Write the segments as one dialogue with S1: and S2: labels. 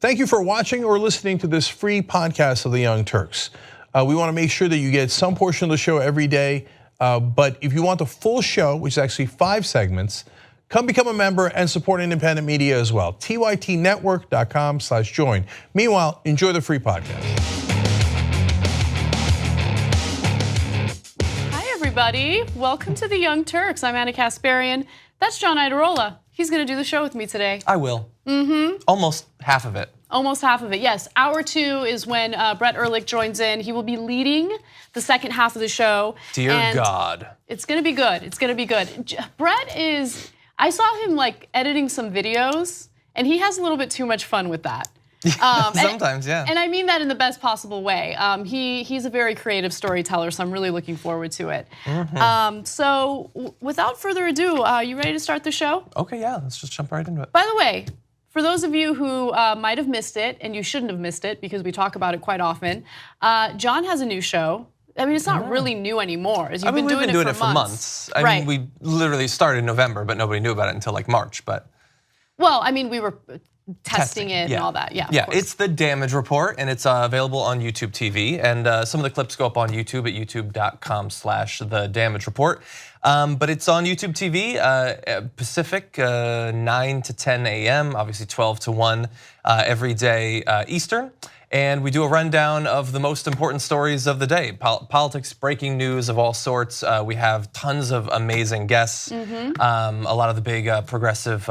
S1: Thank you for watching or listening to this free podcast of the Young Turks. We want to make sure that you get some portion of the show every day, but if you want the full show, which is actually 5 segments, come become a member and support independent media as well. tytnetwork.com/join. Meanwhile, enjoy the free podcast.
S2: Hi everybody, welcome to the Young Turks. I'm Anna Kasparian. That's John Iadarola. He's going to do the show with me today.
S3: I will. Almost half of it.
S2: Almost half of it, yes. Hour 2 is when Brett Ehrlich joins in. He will be leading the second half of the show.
S3: Dear God.
S2: It's going to be good. It's going to be good. Brett is, I saw him like editing some videos, and he has a little bit too much fun with that.
S3: Sometimes, yeah.
S2: And I mean that in the best possible way. He's a very creative storyteller, so I'm really looking forward to it. So without further ado, you ready to start the show?
S3: Okay, yeah, let's just jump right into it.
S2: By the way, for those of you who might have missed it, and you shouldn't have missed it because we talk about it quite often, John has a new show. I mean, it's not really new anymore. As you've been doing it for months.
S3: I mean, we literally started in November, but nobody knew about it until like March. But
S2: well, I mean, we were testing it and all that. Yeah.
S3: Yeah, it's the Damage Report, and it's available on YouTube TV. And some of the clips go up on YouTube at youtube.com/thedamagereport. But it's on YouTube TV, Pacific, 9 to 10 a.m., obviously 12 to 1 every day Eastern. And we do a rundown of the most important stories of the day. Politics, breaking news of all sorts. We have tons of amazing guests. A lot of the big progressive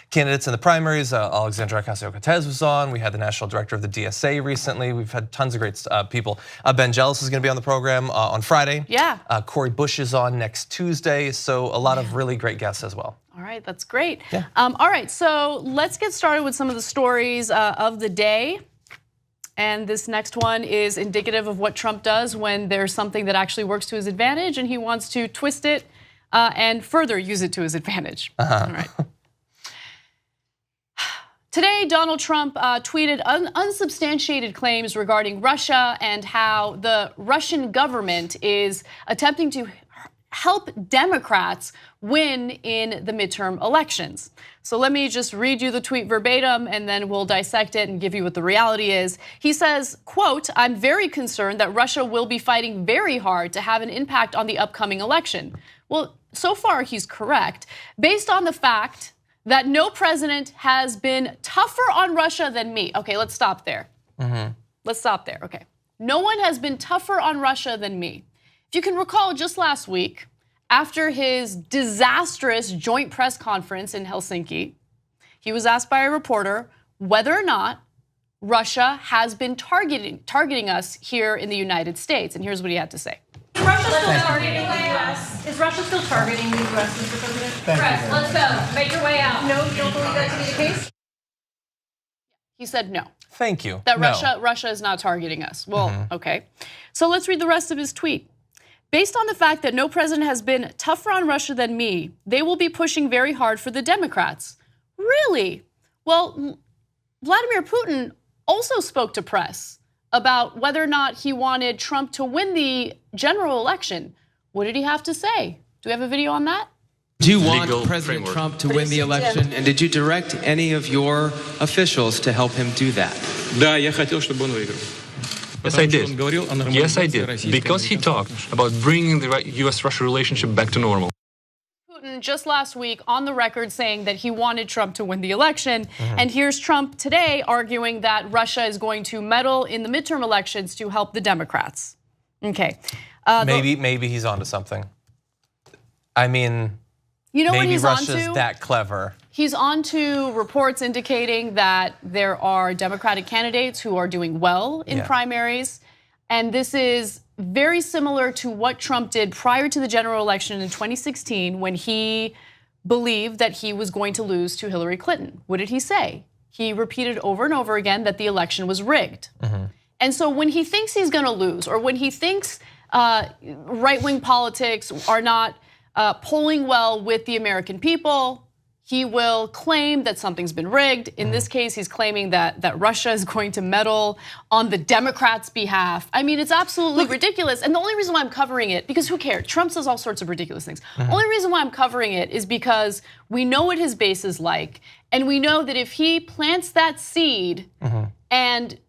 S3: candidates in the primaries. Alexandria Ocasio-Cortez was on. We had the national director of the DSA recently. We've had tons of great people. Ben Jealous is going to be on the program on Friday.
S2: Yeah.
S3: Cori Bush is on next Tuesday. So a lot of really great guests as well.
S2: All right, that's great.
S3: Yeah.
S2: All right, so let's get started with some of the stories of the day. And this next one is indicative of what Trump does when there's something that actually works to his advantage and he wants to twist it and further use it to his advantage. All right. Today, Donald Trump tweeted unsubstantiated claims regarding Russia and how the Russian government is attempting to help Democrats win in the midterm elections. So let me just read you the tweet verbatim and then we'll dissect it and give you what the reality is. He says, quote, "I'm very concerned that Russia will be fighting very hard to have an impact on the upcoming election." Well, so far he's correct, based on the fact that no president has been tougher on Russia than me. Okay, let's stop there. Let's stop there, okay. No one has been tougher on Russia than me. If you can recall, just last week, after his disastrous joint press conference in Helsinki, he was asked by a reporter whether or not Russia has been targeting us here in the United States. And here's what he had to say.
S4: Is Russia still targeting the U.S.? Is Russia still targeting the U.S., Mr. President? Press, let's go. Make your way out. No, you don't believe that to be the case?
S2: He said no.
S3: Thank you.
S2: That Russia is not targeting us. Well, okay. So let's read the rest of his tweet. Based on the fact that no president has been tougher on Russia than me, they will be pushing very hard for the Democrats. Really? Well, Vladimir Putin also spoke to press about whether or not he wanted Trump to win the general election. What did he have to say? Do we have a video on that?
S5: Do you want President Trump to win the election? And did you direct any of your officials to help him do that?
S6: Да, я хотел, чтобы он выиграл.
S7: Yes, I did. Yes, I did. Because he talked about bringing the US-Russia relationship back to normal.
S2: Putin just last week on the record saying that he wanted Trump to win the election. And here's Trump today arguing that Russia is going to meddle in the midterm elections to help the Democrats. Okay.
S3: Maybe he's onto something. I mean,
S2: you know
S3: maybe
S2: what he's
S3: Russia's
S2: onto?
S3: that clever.
S2: He's on to reports indicating that there are Democratic candidates who are doing well in primaries. And this is very similar to what Trump did prior to the general election in 2016 when he believed that he was going to lose to Hillary Clinton. What did he say? He repeated over and over again that the election was rigged. And so when he thinks he's going to lose, or when he thinks right-wing politics are not polling well with the American people, He will claim that something's been rigged. In this case, he's claiming that Russia is going to meddle on the Democrats' behalf. I mean, it's absolutely ridiculous. And the only reason why I'm covering it, because who cares? Trump says all sorts of ridiculous things. Only reason why I'm covering it is because we know what his base is like. And we know that if he plants that seed and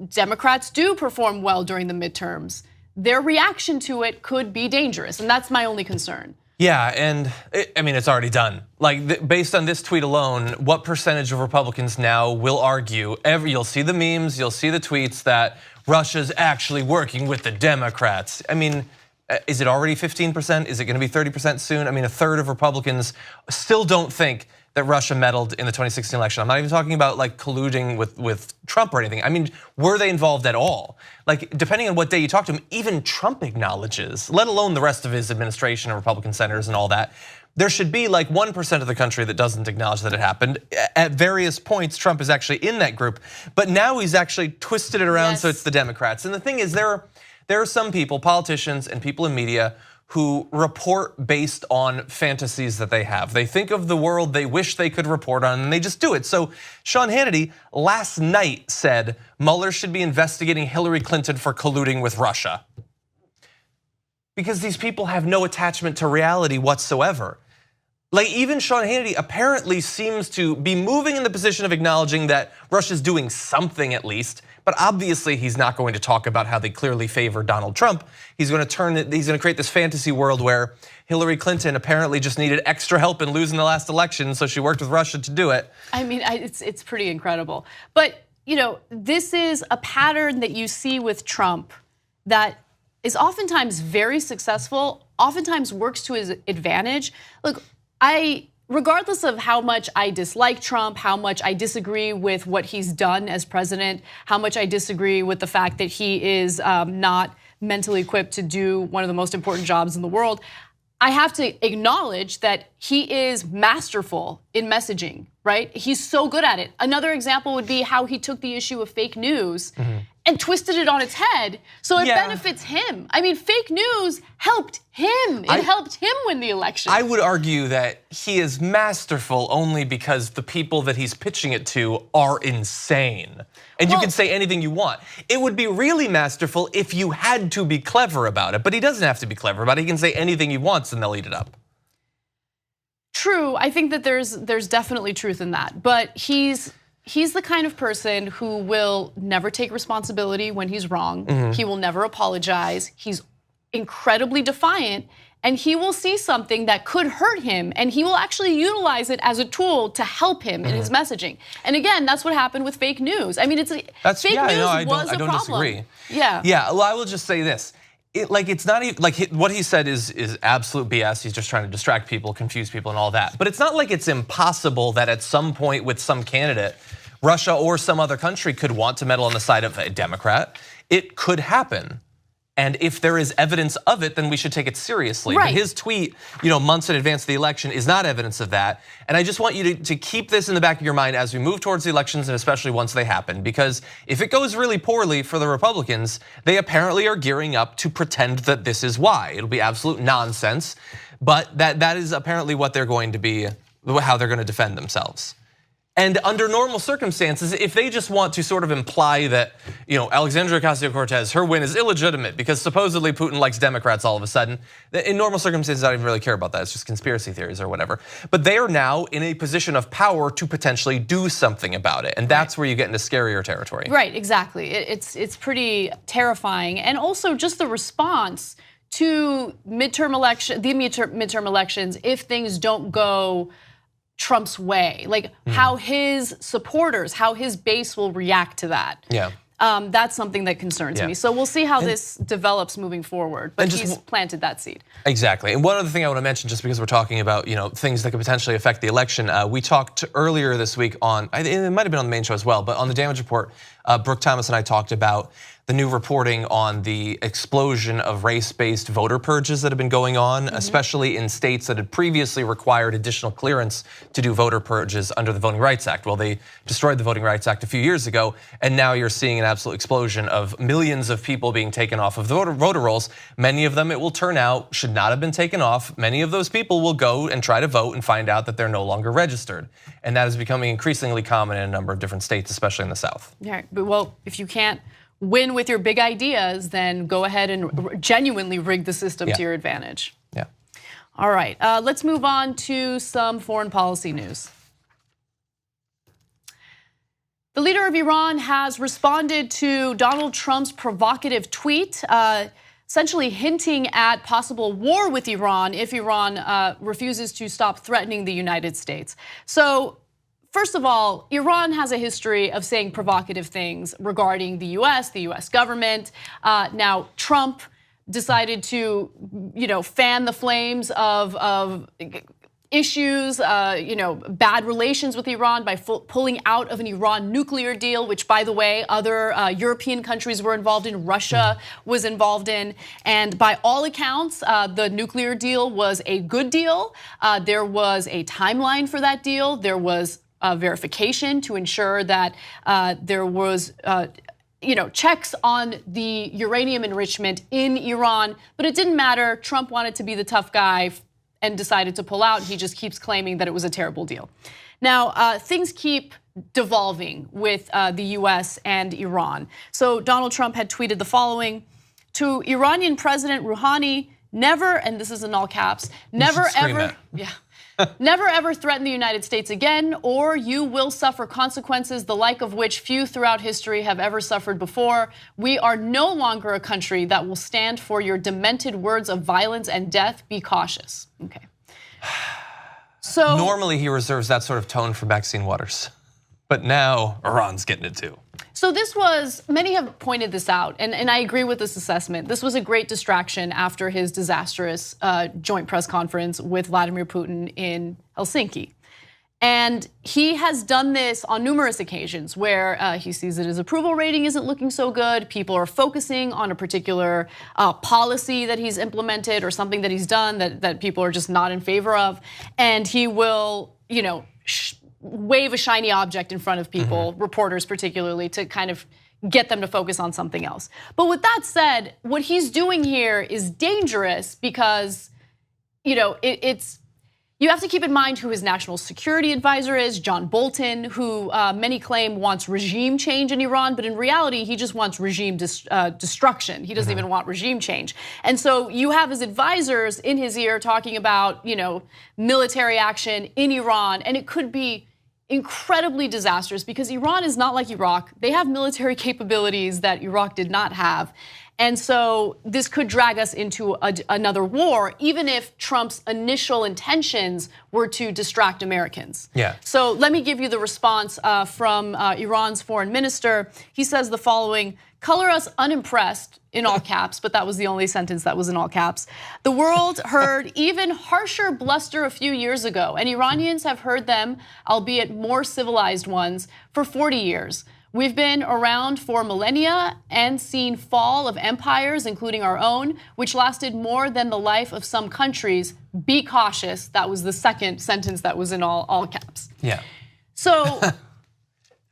S2: Democrats do perform well during the midterms, their reaction to it could be dangerous. And that's my only concern.
S3: Yeah, and I mean, it's already done. Like, based on this tweet alone, what percentage of Republicans now will argue, you'll see the memes, you'll see the tweets that Russia's actually working with the Democrats. I mean, is it already 15%? Is it gonna be 30% soon? I mean, a third of Republicans still don't think that Russia meddled in the 2016 election. I'm not even talking about like colluding with Trump or anything. I mean, were they involved at all? Like, depending on what day you talk to him, even Trump acknowledges, let alone the rest of his administration and Republican senators and all that, there should be like 1% of the country that doesn't acknowledge that it happened. At various points, Trump is actually in that group, but now he's actually twisted it around so it's the Democrats. And the thing is, there are some people, politicians and people in media, who report based on fantasies that they have. They think of the world they wish they could report on, and they just do it. So Sean Hannity last night said Mueller should be investigating Hillary Clinton for colluding with Russia. Because these people have no attachment to reality whatsoever. Like, even Sean Hannity apparently seems to be moving in the position of acknowledging that Russia's doing something at least, but obviously he's not going to talk about how they clearly favor Donald Trump. He's going to create this fantasy world where Hillary Clinton apparently just needed extra help in losing the last election, so she worked with Russia to do it.
S2: I mean, it's pretty incredible. But this is a pattern that you see with Trump that is oftentimes very successful, oftentimes works to his advantage. Look, regardless of how much I dislike Trump, how much I disagree with what he's done as president, how much I disagree with the fact that he is not mentally equipped to do one of the most important jobs in the world, I have to acknowledge that he is masterful in messaging, right? He's so good at it. Another example would be how he took the issue of fake news and twisted it on its head so it benefits him. I mean, fake news helped him. It helped him win the election.
S3: I would argue that he is masterful only because the people that he's pitching it to are insane. And you can say anything you want. It would be really masterful if you had to be clever about it, but he doesn't have to be clever about it. He can say anything he wants and they'll eat it up.
S2: True, I think that there's definitely truth in that, but he's the kind of person who will never take responsibility when he's wrong. He will never apologize. He's incredibly defiant, and he will see something that could hurt him, and he will actually utilize it as a tool to help him in his messaging. And again, that's what happened with fake news. I mean, fake news was a problem.
S3: I don't disagree.
S2: Yeah.
S3: Well, I will just say this. It's not even like what he said is absolute BS. He's just trying to distract people, confuse people, and all that. But it's not like it's impossible that at some point with some candidate, Russia or some other country could want to meddle on the side of a Democrat. It could happen. And if there is evidence of it, then we should take it seriously.
S2: Right.
S3: But his tweet, months in advance of the election is not evidence of that. And I just want you to keep this in the back of your mind as we move towards the elections, and especially once they happen. Because if it goes really poorly for the Republicans, they apparently are gearing up to pretend that this is why. It'll be absolute nonsense, but that is apparently what they're going to be, how they're going to defend themselves. And under normal circumstances, if they just want to sort of imply that, Alexandria Ocasio-Cortez, her win is illegitimate because supposedly Putin likes Democrats all of a sudden, in normal circumstances, I don't even really care about that. It's just conspiracy theories or whatever. But they are now in a position of power to potentially do something about it. And that's where you get into scarier territory.
S2: Right, exactly. It's pretty terrifying. And also just the response to the midterm elections, if things don't go Trump's way, like how his supporters, how his base will react to that.
S3: Yeah.
S2: That's something that concerns me. So we'll see how this develops moving forward, but he's planted that seed.
S3: Exactly, and one other thing I want to mention, just because we're talking about things that could potentially affect the election, we talked earlier this week on, it might have been on the main show as well, but on the Damage Report, Brooke Thomas and I talked about the new reporting on the explosion of race-based voter purges that have been going on, especially in states that had previously required additional clearance to do voter purges under the Voting Rights Act. Well, they destroyed the Voting Rights Act a few years ago, and now you're seeing an absolute explosion of millions of people being taken off of the voter rolls. Many of them, it will turn out, should not have been taken off. Many of those people will go and try to vote and find out that they're no longer registered. And that is becoming increasingly common in a number of different states, especially in the South.
S2: Yeah, but well, if you can't win with your big ideas, then go ahead and genuinely rig the system to your advantage.
S3: Yeah.
S2: All right, let's move on to some foreign policy news. The leader of Iran has responded to Donald Trump's provocative tweet, essentially hinting at possible war with Iran if Iran refuses to stop threatening the United States. So, first of all, Iran has a history of saying provocative things regarding the US government. Now, Trump decided to, fan the flames of issues, bad relations with Iran by pulling out of an Iran nuclear deal, which, by the way, other European countries were involved in, Russia was involved in. And by all accounts, the nuclear deal was a good deal. There was a timeline for that deal. There was verification to ensure that there was checks on the uranium enrichment in Iran, but it didn't matter. Trump wanted to be the tough guy and decided to pull out. He just keeps claiming that it was a terrible deal. Now, things keep devolving with the US and Iran. So Donald Trump had tweeted the following: to Iranian President Rouhani, never, and this is in all caps, never ever, never ever threaten the United States again, or you will suffer consequences the like of which few throughout history have ever suffered before. We are no longer a country that will stand for your demented words of violence and death. Be cautious. Okay. So
S3: normally he reserves that sort of tone for Maxine Waters, but now Iran's getting it too.
S2: So this was, many have pointed this out, and I agree with this assessment. This was a great distraction after his disastrous joint press conference with Vladimir Putin in Helsinki. And he has done this on numerous occasions where he sees that his approval rating isn't looking so good. People are focusing on a particular policy that he's implemented or something that he's done that people are just not in favor of. And he will, wave a shiny object in front of people, reporters particularly, to kind of get them to focus on something else. But with that said, what he's doing here is dangerous because, you have to keep in mind who his national security advisor is, John Bolton, who many claim wants regime change in Iran, but in reality, he just wants regime destruction. He doesn't even want regime change. And so you have his advisors in his ear talking about, military action in Iran, and it could be incredibly disastrous because Iran is not like Iraq. They have military capabilities that Iraq did not have. And so this could drag us into another war, even if Trump's initial intentions were to distract Americans.
S3: Yeah.
S2: So let me give you the response from Iran's foreign minister. He says the following: color us unimpressed, in all caps, but that was the only sentence that was in all caps. The world heard even harsher bluster a few years ago, and Iranians have heard them, albeit more civilized ones, for 40 years. We've been around for millennia and seen fall of empires, including our own, which lasted more than the life of some countries. Be cautious. That was the second sentence that was in all caps.
S3: Yeah.
S2: So,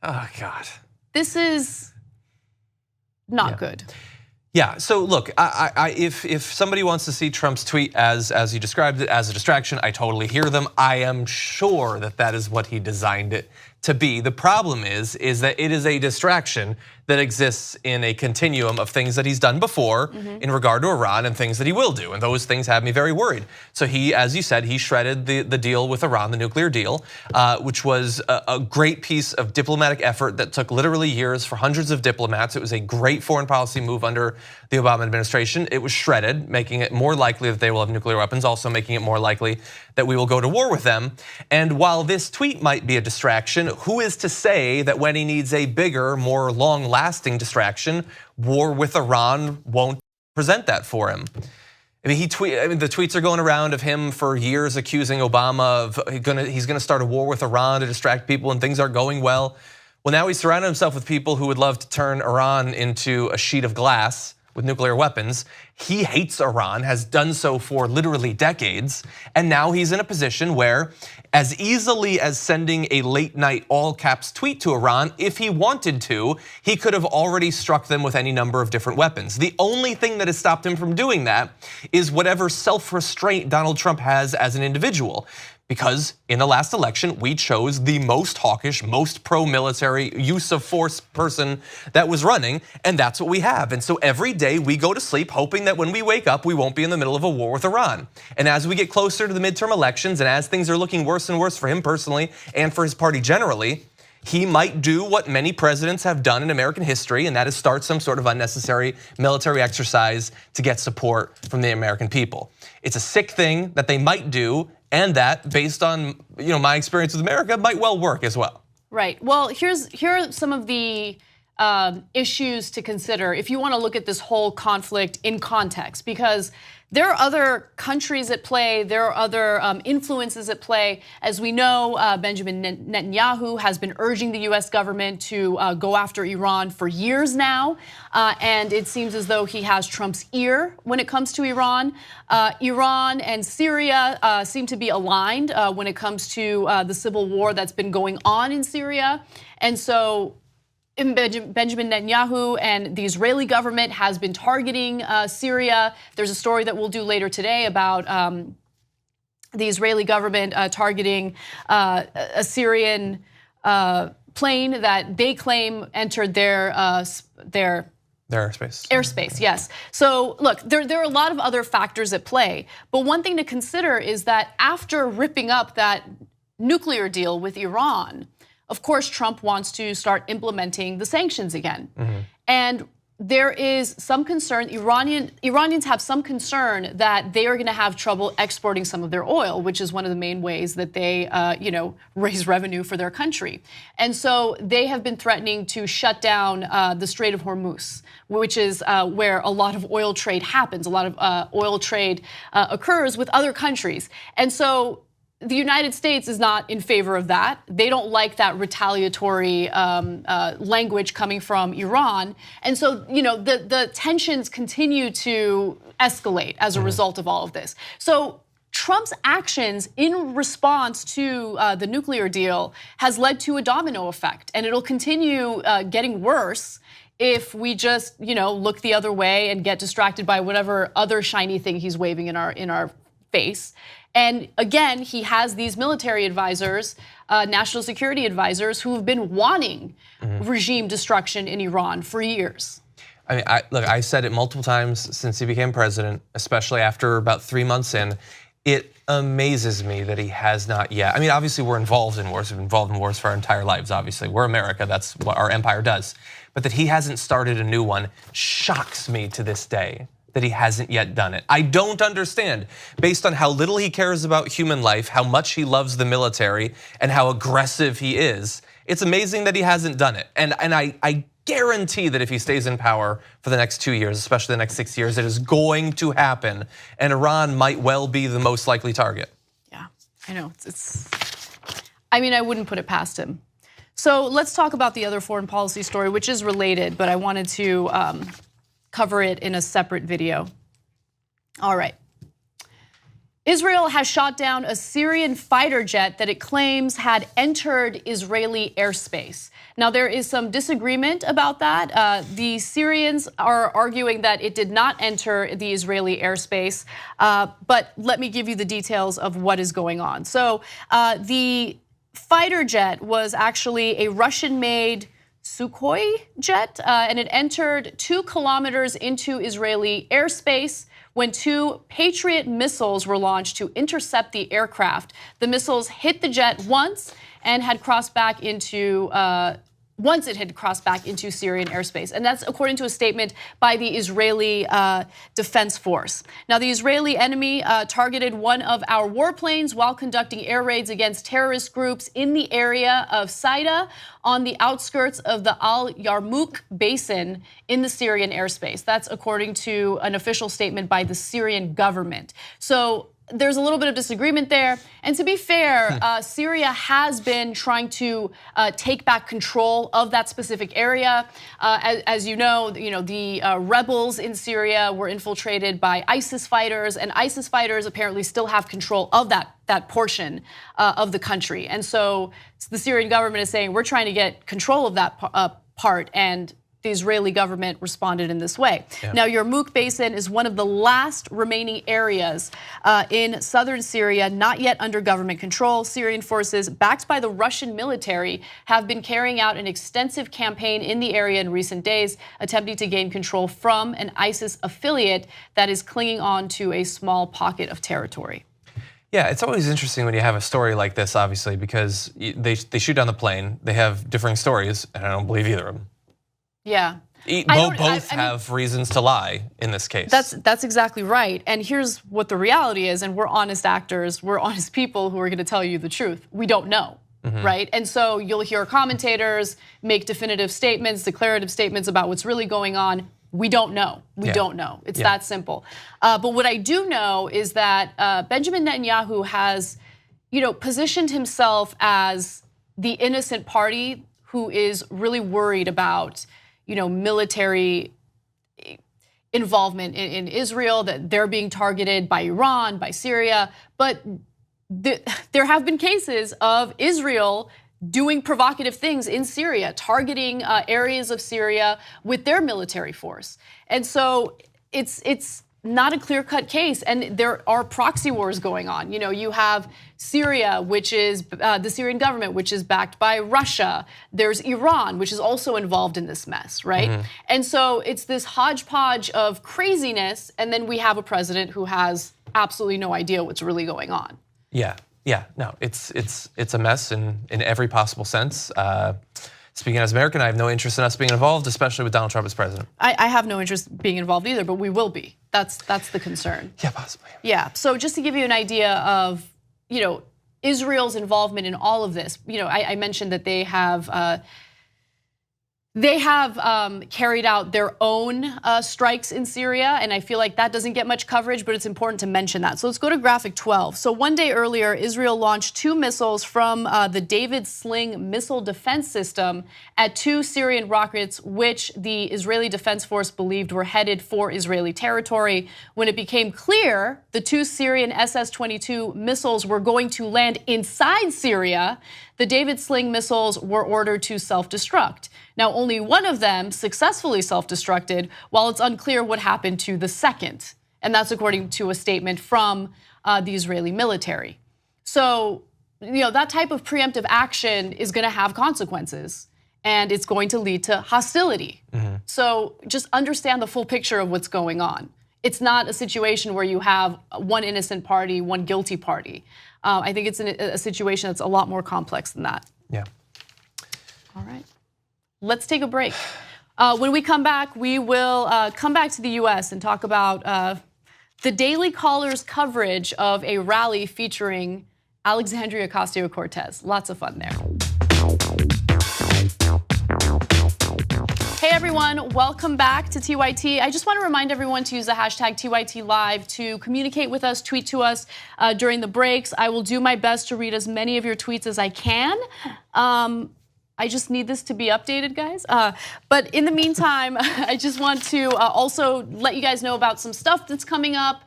S3: oh God,
S2: this is not good.
S3: Yeah, so look, if somebody wants to see Trump's tweet as you described it, as a distraction, I totally hear them. I am sure that is what he designed it to be. The problem is that it is a distraction that exists in a continuum of things that he's done before in regard to Iran and things that he will do, and those things have me very worried. So he, as you said, he shredded the deal with Iran, the nuclear deal, which was a great piece of diplomatic effort that took literally years for hundreds of diplomats. It was a great foreign policy move under the Obama administration. It was shredded, making it more likely that they will have nuclear weapons, also making it more likely that we will go to war with them. And while this tweet might be a distraction, who is to say that when he needs a bigger, more long-lasting distraction, war with Iran won't present that for him? I mean, the tweets are going around of him for years accusing Obama of he's gonna start a war with Iran to distract people and things aren't going well. Well, now he's surrounded himself with people who would love to turn Iran into a sheet of glass with nuclear weapons. He hates Iran, has done so for literally decades, and now he's in a position where, as easily as sending a late night all caps tweet to Iran, if he wanted to, he could have already struck them with any number of different weapons. The only thing that has stopped him from doing that is whatever self-restraint Donald Trump has as an individual. Because in the last election, we chose the most hawkish, most pro-military use of force person that was running, and that's what we have. And so every day we go to sleep hoping that when we wake up, we won't be in the middle of a war with Iran. And as we get closer to the midterm elections, and as things are looking worse and worse for him personally and for his party generally, he might do what many presidents have done in American history, and that is start some sort of unnecessary military exercise to get support from the American people. It's a sick thing that they might do, and that, based on my experience with America, might well work as well.
S2: Right. Well, here are some of the issues to consider if you want to look at this whole conflict in context, because there are other countries at play, there are other influences at play. As we know, Benjamin Netanyahu has been urging the US government to go after Iran for years now, and it seems as though he has Trump's ear when it comes to Iran. Iran and Syria seem to be aligned when it comes to the civil war that's been going on in Syria, and so Benjamin Netanyahu and the Israeli government has been targeting Syria. There's a story that we'll do later today about the Israeli government targeting a Syrian plane that they claim entered their
S3: airspace.
S2: Airspace, yes. So look, there are a lot of other factors at play, but one thing to consider is that after ripping up that nuclear deal with Iran, of course, Trump wants to start implementing the sanctions again. And there is some concern, Iranians have some concern that they are going to have trouble exporting some of their oil, which is one of the main ways that they raise revenue for their country. And so they have been threatening to shut down the Strait of Hormuz, which is where a lot of oil trade happens, a lot of oil trade occurs with other countries. And so the United States is not in favor of that. They don't like that retaliatory language coming from Iran. And so, the tensions continue to escalate as a result of all of this. So Trump's actions in response to the nuclear deal has led to a domino effect, and it'll continue getting worse if we just, look the other way and get distracted by whatever other shiny thing he's waving in our face. And again, he has these military advisors, national security advisors, who have been wanting regime destruction in Iran for years.
S3: I mean, look, I said it multiple times since he became president, especially after about 3 months in. It amazes me that he has not yet. I mean, obviously we're involved in wars. We've been involved in wars for our entire lives, obviously. We're America, that's what our empire does. But that he hasn't started a new one shocks me to this day, that he hasn't yet done it. I don't understand, based on how little he cares about human life, how much he loves the military, and how aggressive he is. It's amazing that he hasn't done it. And I guarantee that if he stays in power for the next 2 years, especially the next 6 years, it is going to happen. And Iran might well be the most likely target.
S2: Yeah, I know. I mean, I wouldn't put it past him. So let's talk about the other foreign policy story, which is related, but I wanted to cover it in a separate video. All right. Israel has shot down a Syrian fighter jet that it claims had entered Israeli airspace. Now, there is some disagreement about that. The Syrians are arguing that it did not enter the Israeli airspace, but let me give you the details of what is going on. So the fighter jet was actually a Russian-made Sukhoi jet, and it entered 2 kilometers into Israeli airspace when 2 Patriot missiles were launched to intercept the aircraft. The missiles hit the jet once and had crossed back into once it had crossed back into Syrian airspace. And that's according to a statement by the Israeli Defense Force. Now, the Israeli enemy targeted one of our warplanes while conducting air raids against terrorist groups in the area of Saida on the outskirts of the Al Yarmouk basin in the Syrian airspace. That's according to an official statement by the Syrian government. So there's a little bit of disagreement there. And to be fair, Syria has been trying to take back control of that specific area. As you know, the rebels in Syria were infiltrated by ISIS fighters, and ISIS fighters apparently still have control of that portion of the country. And so the Syrian government is saying, we're trying to get control of that part, and the Israeli government responded in this way. Yeah. Now, Yarmouk Basin is one of the last remaining areas in southern Syria not yet under government control. Syrian forces, backed by the Russian military, have been carrying out an extensive campaign in the area in recent days, attempting to gain control from an ISIS affiliate that is clinging on to a small pocket of territory.
S3: Yeah, it's always interesting when you have a story like this, obviously, because they shoot down the plane, they have differing stories, and I don't believe either of them.
S2: Yeah.
S3: Both have reasons to lie in this case.
S2: That's exactly right. And here's what the reality is, and we're honest actors, we're honest people who are gonna tell you the truth. We don't know, right? And so you'll hear commentators make definitive statements, declarative statements about what's really going on. We don't know. We don't know. It's that simple. But what I do know is that Benjamin Netanyahu has, positioned himself as the innocent party who is really worried about, military involvement in Israel, that they're being targeted by Iran, by Syria. But there have been cases of Israel doing provocative things in Syria, targeting areas of Syria with their military force. And so it's not a clear-cut case, and there are proxy wars going on. You have Syria, which is the Syrian government, which is backed by Russia. There's Iran, which is also involved in this mess, right? And so it's this hodgepodge of craziness, and then we have a president who has absolutely no idea what's really going on.
S3: Yeah, no, it's a mess in every possible sense. Speaking as American, I have no interest in us being involved, especially with Donald Trump as president.
S2: I have no interest being involved either, but we will be. That's the concern.
S3: Yeah, possibly.
S2: Yeah, so just to give you an idea of, Israel's involvement in all of this, I mentioned that they have carried out their own strikes in Syria, and I feel like that doesn't get much coverage, but it's important to mention that. So let's go to graphic 12. So one day earlier, Israel launched 2 missiles from the David Sling missile defense system at 2 Syrian rockets, which the Israeli Defense Force believed were headed for Israeli territory. When it became clear the 2 Syrian SS-22 missiles were going to land inside Syria, the David Sling missiles were ordered to self-destruct. Now, only one of them successfully self-destructed, while it's unclear what happened to the second. And that's according to a statement from the Israeli military. So, that type of preemptive action is gonna have consequences, and it's going to lead to hostility. So just understand the full picture of what's going on. It's not a situation where you have one innocent party, one guilty party. I think it's a situation that's a lot more complex than that.
S3: Yeah.
S2: All right. Let's take a break. When we come back, we will come back to the US and talk about the Daily Caller's coverage of a rally featuring Alexandria Ocasio-Cortez. Lots of fun there. Hey everyone, welcome back to TYT. I just want to remind everyone to use the hashtag TYTLive to communicate with us, tweet to us during the breaks. I will do my best to read as many of your tweets as I can. I just need this to be updated, guys. But in the meantime, I just want to also let you guys know about some stuff that's coming up.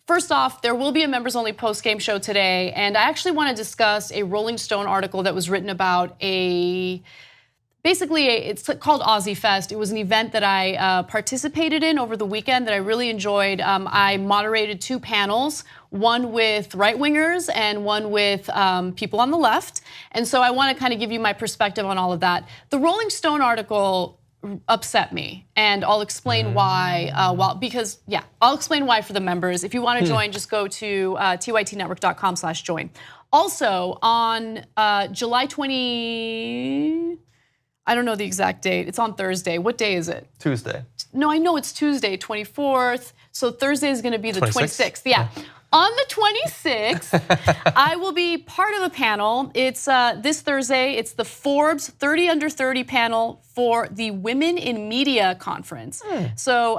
S2: First off, there will be a members-only post-game show today, and I actually want to discuss a Rolling Stone article that was written about it's called Aussie Fest. It was an event that I participated in over the weekend that I really enjoyed. I moderated 2 panels, one with right-wingers and one with people on the left. And so I want to kind of give you my perspective on all of that. The Rolling Stone article upset me, and I'll explain why. I'll explain why for the members. If you want to join, just go to tytnetwork.com/join. Also, on July 20, I don't know the exact date. It's on Thursday. What day is it?
S3: Tuesday.
S2: No, I know it's Tuesday, 24th. So Thursday is going to be the 26th. Yeah. On the 26th, I will be part of a panel. It's this Thursday. It's the Forbes 30 Under 30 panel for the Women in Media Conference. So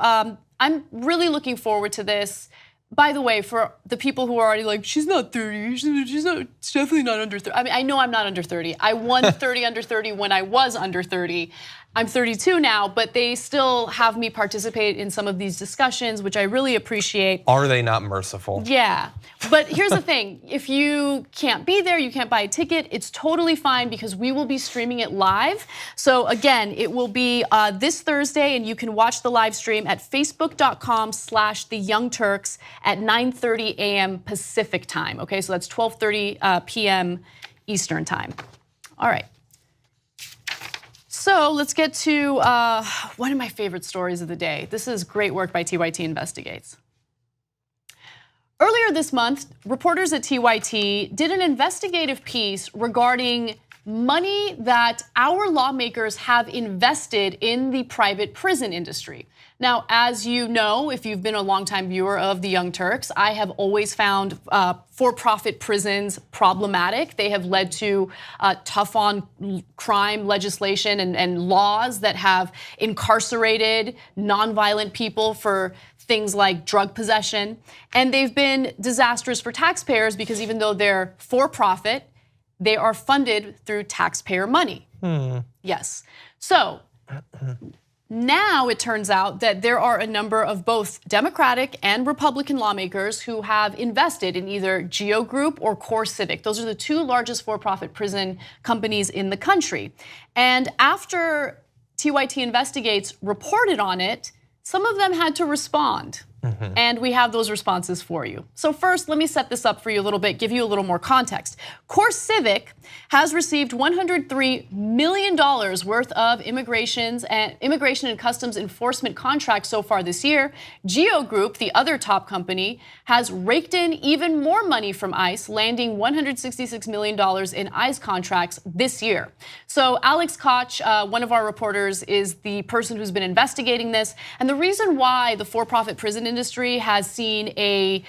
S2: I'm really looking forward to this. by the way, for the people who are already like, she's not 30, she's definitely not under 30. I mean, I know I'm not under 30. I won 30 under 30 when I was under 30. I'm 32 now, but they still have me participate in some of these discussions, which I really appreciate.
S3: Are they not merciful?
S2: Yeah, but here's the thing. If you can't be there, you can't buy a ticket, it's totally fine because we will be streaming it live. So again, it will be this Thursday and you can watch the live stream at facebook.com/theyoungturks at 9:30 a.m. Pacific time. Okay, so that's 12:30 p.m. Eastern time. All right. So let's get to one of my favorite stories of the day. This is great work by TYT Investigates. Earlier this month, reporters at TYT did an investigative piece regarding money that our lawmakers have invested in the private prison industry. Now, as you know, if you've been a longtime viewer of The Young Turks, I have always found for-profit prisons problematic. They have led to tough on crime legislation and laws that have incarcerated nonviolent people for things like drug possession. And they've been disastrous for taxpayers because even though they're for-profit, they are funded through taxpayer money. Yes. So now it turns out that there are a number of both Democratic and Republican lawmakers who have invested in either Geo Group or Core Civic. Those are the two largest for-profit prison companies in the country. And after TYT Investigates reported on it, some of them had to respond. And we have those responses for you. So first, let me set this up for you a little bit, give you a little more context. Core Civic has received $103 million worth of immigration and customs enforcement contracts so far this year. Geo Group, the other top company, has raked in even more money from ICE, landing $166 million in ICE contracts this year. So Alex Koch, one of our reporters, is the person who's been investigating this. And the reason why the for-profit prison industry has seen a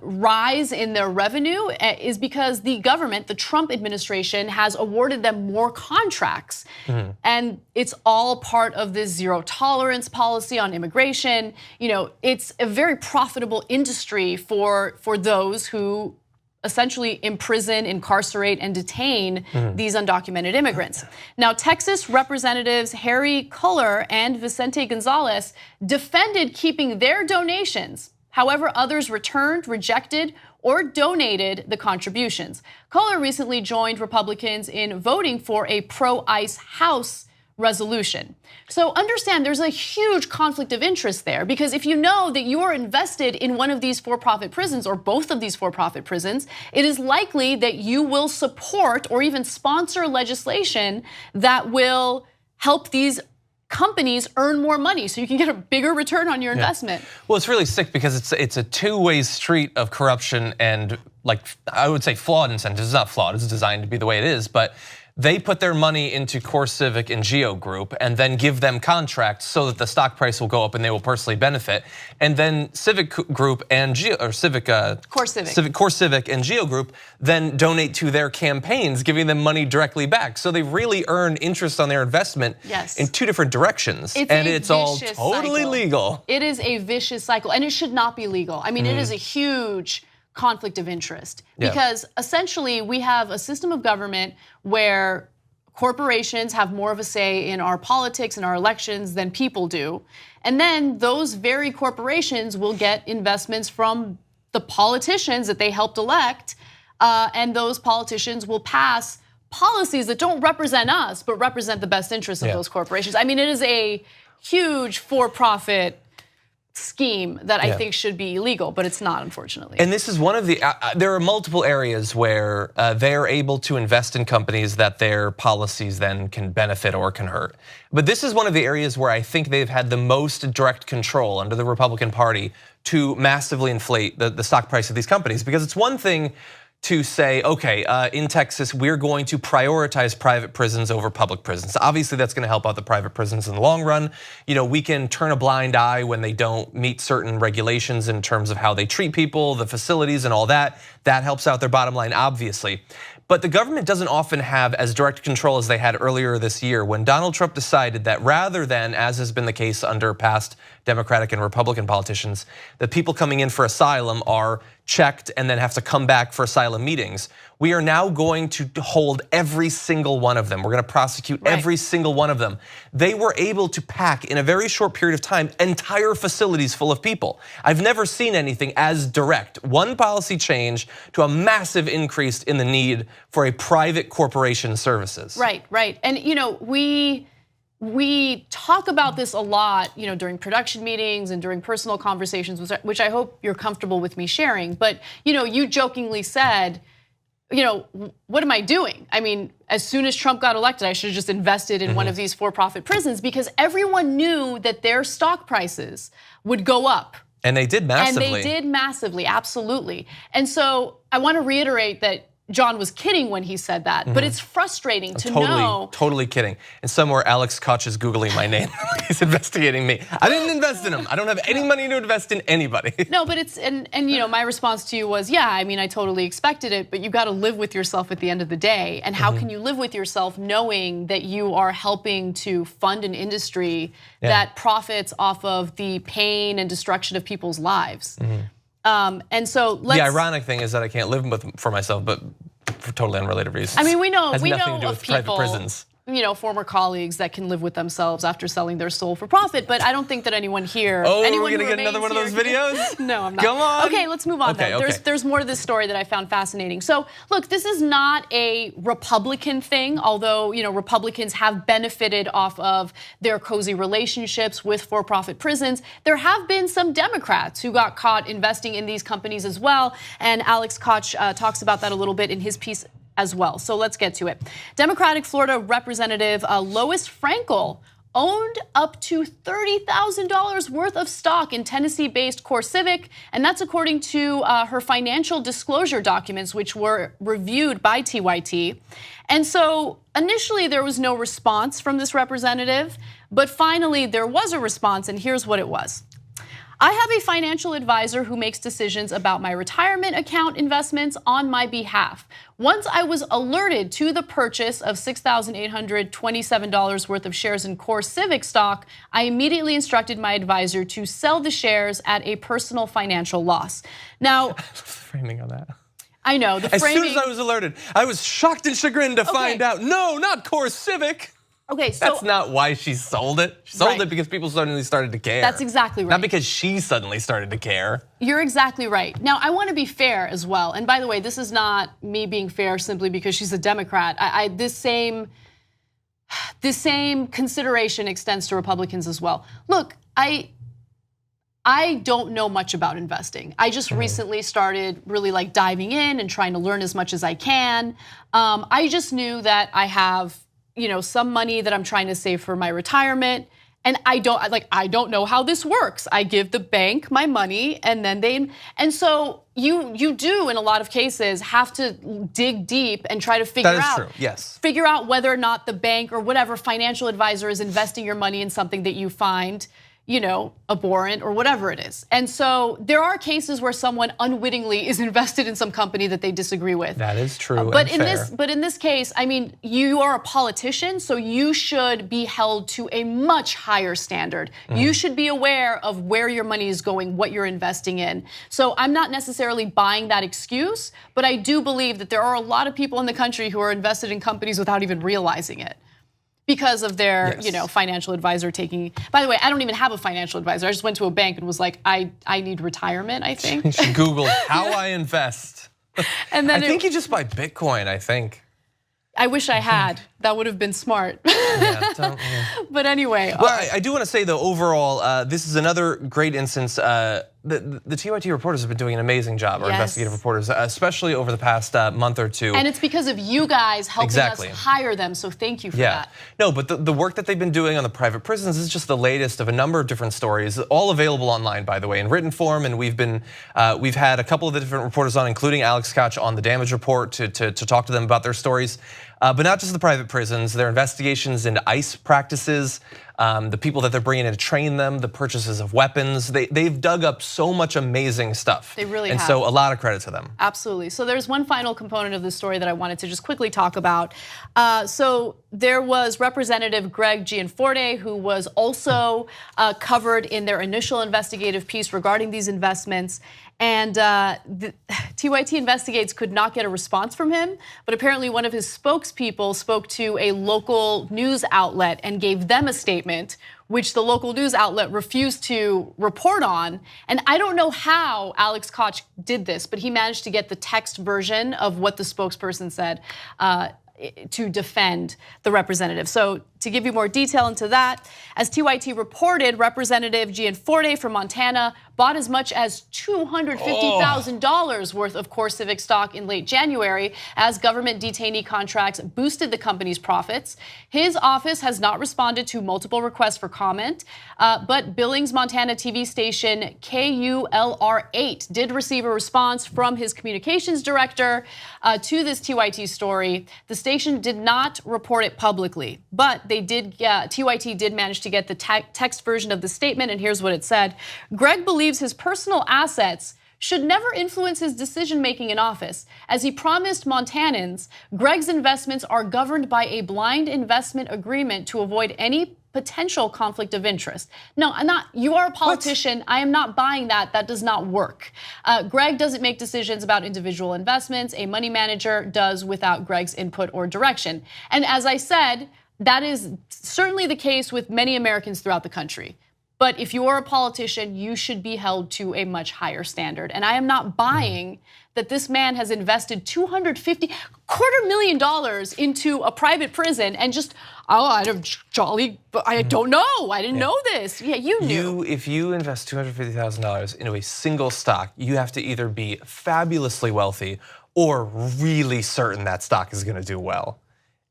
S2: rise in their revenue is because the government, the Trump administration, has awarded them more contracts. And it's all part of this zero tolerance policy on immigration. You know, it's a very profitable industry for those who essentially imprison, incarcerate, and detain these undocumented immigrants. Now, Texas Representatives Harry Culler and Vicente Gonzalez defended keeping their donations. However, others returned, rejected, or donated the contributions. Culler recently joined Republicans in voting for a pro-ICE House resolution. So understand there's a huge conflict of interest there, because if you know that you are invested in one of these for-profit prisons or both of these for-profit prisons, it is likely that you will support or even sponsor legislation that will help these companies earn more money so you can get a bigger return on your investment.
S3: Well, it's really sick because it's a two-way street of corruption and, like, I would say flawed incentives. It's not flawed, it's designed to be the way it is, but they put their money into Core Civic and Geo Group and then give them contracts so that the stock price will go up and they will personally benefit. And then Civic Group and Core Civic and Geo Group then donate to their campaigns, giving them money directly back. So they really earn interest on their investment in two different directions. It's all totally legal.
S2: It is a vicious cycle, and it should not be legal. I mean, it is a huge conflict of interest because essentially we have a system of government where corporations have more of a say in our politics and our elections than people do. And then those very corporations will get investments from the politicians that they helped elect, and those politicians will pass policies that don't represent us, but represent the best interests of those corporations. I mean, it is a huge for-profit scheme that I think should be illegal, but it's not, unfortunately.
S3: And this is one of the, there are multiple areas where they're able to invest in companies that their policies then can benefit or can hurt. But this is one of the areas where I think they've had the most direct control under the Republican Party to massively inflate the stock price of these companies. Because it's one thing to say, okay, in Texas, we're going to prioritize private prisons over public prisons. Obviously, that's going to help out the private prisons in the long run. You know, we can turn a blind eye when they don't meet certain regulations in terms of how they treat people, the facilities and all that. That helps out their bottom line, obviously. But the government doesn't often have as direct control as they had earlier this year when Donald Trump decided that rather than, as has been the case under past Democratic and Republican politicians, that people coming in for asylum are checked and then have to come back for asylum meetings. We are now going to hold every single one of them. We're going to prosecute every single one of them. They were able to pack in a very short period of time entire facilities full of people. I've never seen anything as direct. One policy change to a massive increase in the need for a private corporation services.
S2: Right. And we talk about this a lot, during production meetings and during personal conversations, which I hope you're comfortable with me sharing. But you jokingly said, what am I doing? I mean, as soon as Trump got elected, I should have just invested in one of these for-profit prisons because everyone knew that their stock prices would go up.
S3: And they did massively.
S2: And they did massively, absolutely. And so I want to reiterate that John was kidding when he said that, but it's frustrating to know.
S3: Totally kidding. And somewhere Alex Koch is Googling my name. He's investigating me. I didn't invest in him. I don't have any money to invest in anybody.
S2: No, but it's, and my response to you was, yeah, I mean, I totally expected it, but you got to live with yourself at the end of the day. And how can you live with yourself knowing that you are helping to fund an industry that profits off of the pain and destruction of people's lives? And so
S3: the ironic thing is that I can't live for myself, but for totally unrelated reasons.
S2: I mean, we know
S3: of
S2: people,
S3: private prisons.
S2: Former colleagues that can live with themselves after selling their soul for profit, but I don't think that anyone here.
S3: Oh,
S2: anyone
S3: we're gonna get another one of those videos?
S2: No, I'm not.
S3: Come on.
S2: Okay, let's move on then. There's more to this story that I found fascinating. So look, this is not a Republican thing, although Republicans have benefited off of their cozy relationships with for-profit prisons. There have been some Democrats who got caught investing in these companies as well, and Alex Koch talks about that a little bit in his piece as well. So let's get to it. Democratic Florida Representative Lois Frankel owned up to $30,000 worth of stock in Tennessee-based CoreCivic, and that's according to her financial disclosure documents, which were reviewed by TYT. And so initially there was no response from this representative, but finally there was a response, and here's what it was. I have a financial advisor who makes decisions about my retirement account investments on my behalf. Once I was alerted to the purchase of $6,827 worth of shares in CoreCivic stock, I immediately instructed my advisor to sell the shares at a personal financial loss. Now,
S3: the framing on that.
S2: I know, the framing.
S3: As soon as I was alerted, I was shocked and chagrined to find out, no, not CoreCivic.
S2: Okay, so
S3: that's not why she sold it. She sold it because people suddenly started to care.
S2: That's exactly right.
S3: Not because she suddenly started to care.
S2: You're exactly right. Now, I want to be fair as well. And by the way, this is not me being fair simply because she's a Democrat. This same consideration extends to Republicans as well. Look, I don't know much about investing. I just recently started really diving in and trying to learn as much as I can. I just knew that I have some money that I'm trying to save for my retirement, and I don't know how this works. I give the bank my money, and then and so you do in a lot of cases have to dig deep and try to figure out.
S3: That is true. Yes.
S2: Figure out whether or not the bank or whatever financial advisor is investing your money in something that you find abhorrent or whatever it is. And so there are cases where someone unwittingly is invested in some company that they disagree with.
S3: That is true.
S2: But in this case, I mean, you are a politician, so you should be held to a much higher standard. You should be aware of where your money is going, what you're investing in. So I'm not necessarily buying that excuse, but I do believe that there are a lot of people in the country who are invested in companies without even realizing it, because of their financial advisor taking. By the way, I don't even have a financial advisor. I just went to a bank and was like, I need retirement, I think.
S3: You should Google how I invest.
S2: And then
S3: I think you just buy Bitcoin, I think.
S2: I wish I had. That would have been smart. But anyway.
S3: Well, I do want to say though, overall, this is another great instance. The TYT reporters have been doing an amazing job, our investigative reporters, especially over the past month or two.
S2: And it's because of you guys helping us hire them, so thank you for that.
S3: No, but the work that they've been doing on the private prisons is just the latest of a number of different stories, all available online, by the way, in written form. And we've had a couple of the different reporters on, including Alex Koch on the damage report to talk to them about their stories. But not just the private prisons, their investigations into ICE practices, the people that they're bringing in to train them, the purchases of weapons. They've dug up so much amazing stuff.
S2: They really
S3: have.
S2: have.
S3: And so a lot of credit to them.
S2: Absolutely. So there's one final component of the story that I wanted to just quickly talk about. So there was Representative Greg Gianforte, who was also covered in their initial investigative piece regarding these investments. And TYT Investigates could not get a response from him, but apparently one of his spokespeople spoke to a local news outlet and gave them a statement, which the local news outlet refused to report on. And I don't know how Alex Koch did this, but he managed to get the text version of what the spokesperson said to defend the representative. So to give you more detail into that, as TYT reported, Representative Gianforte from Montana bought as much as $250,000 worth of CoreCivic stock in late January as government detainee contracts boosted the company's profits. His office has not responded to multiple requests for comment, but Billings, Montana TV station KULR8 did receive a response from his communications director to this TYT story. The station did not report it publicly, but TYT did manage to get the text version of the statement, and here's what it said. Greg believes his personal assets should never influence his decision-making in office. As he promised Montanans, Greg's investments are governed by a blind investment agreement to avoid any potential conflict of interest. No, I'm not. You are a politician. What? I am not buying that. That does not work. Greg doesn't make decisions about individual investments. A money manager does without Greg's input or direction. And as I said, that is certainly the case with many Americans throughout the country. But if you are a politician, you should be held to a much higher standard. And I am not buying that this man has invested $250,000 into a private prison and just, I don't know. I didn't know this. Yeah, you knew.
S3: If you invest $250,000 into a single stock, you have to either be fabulously wealthy or really certain that stock is going to do well.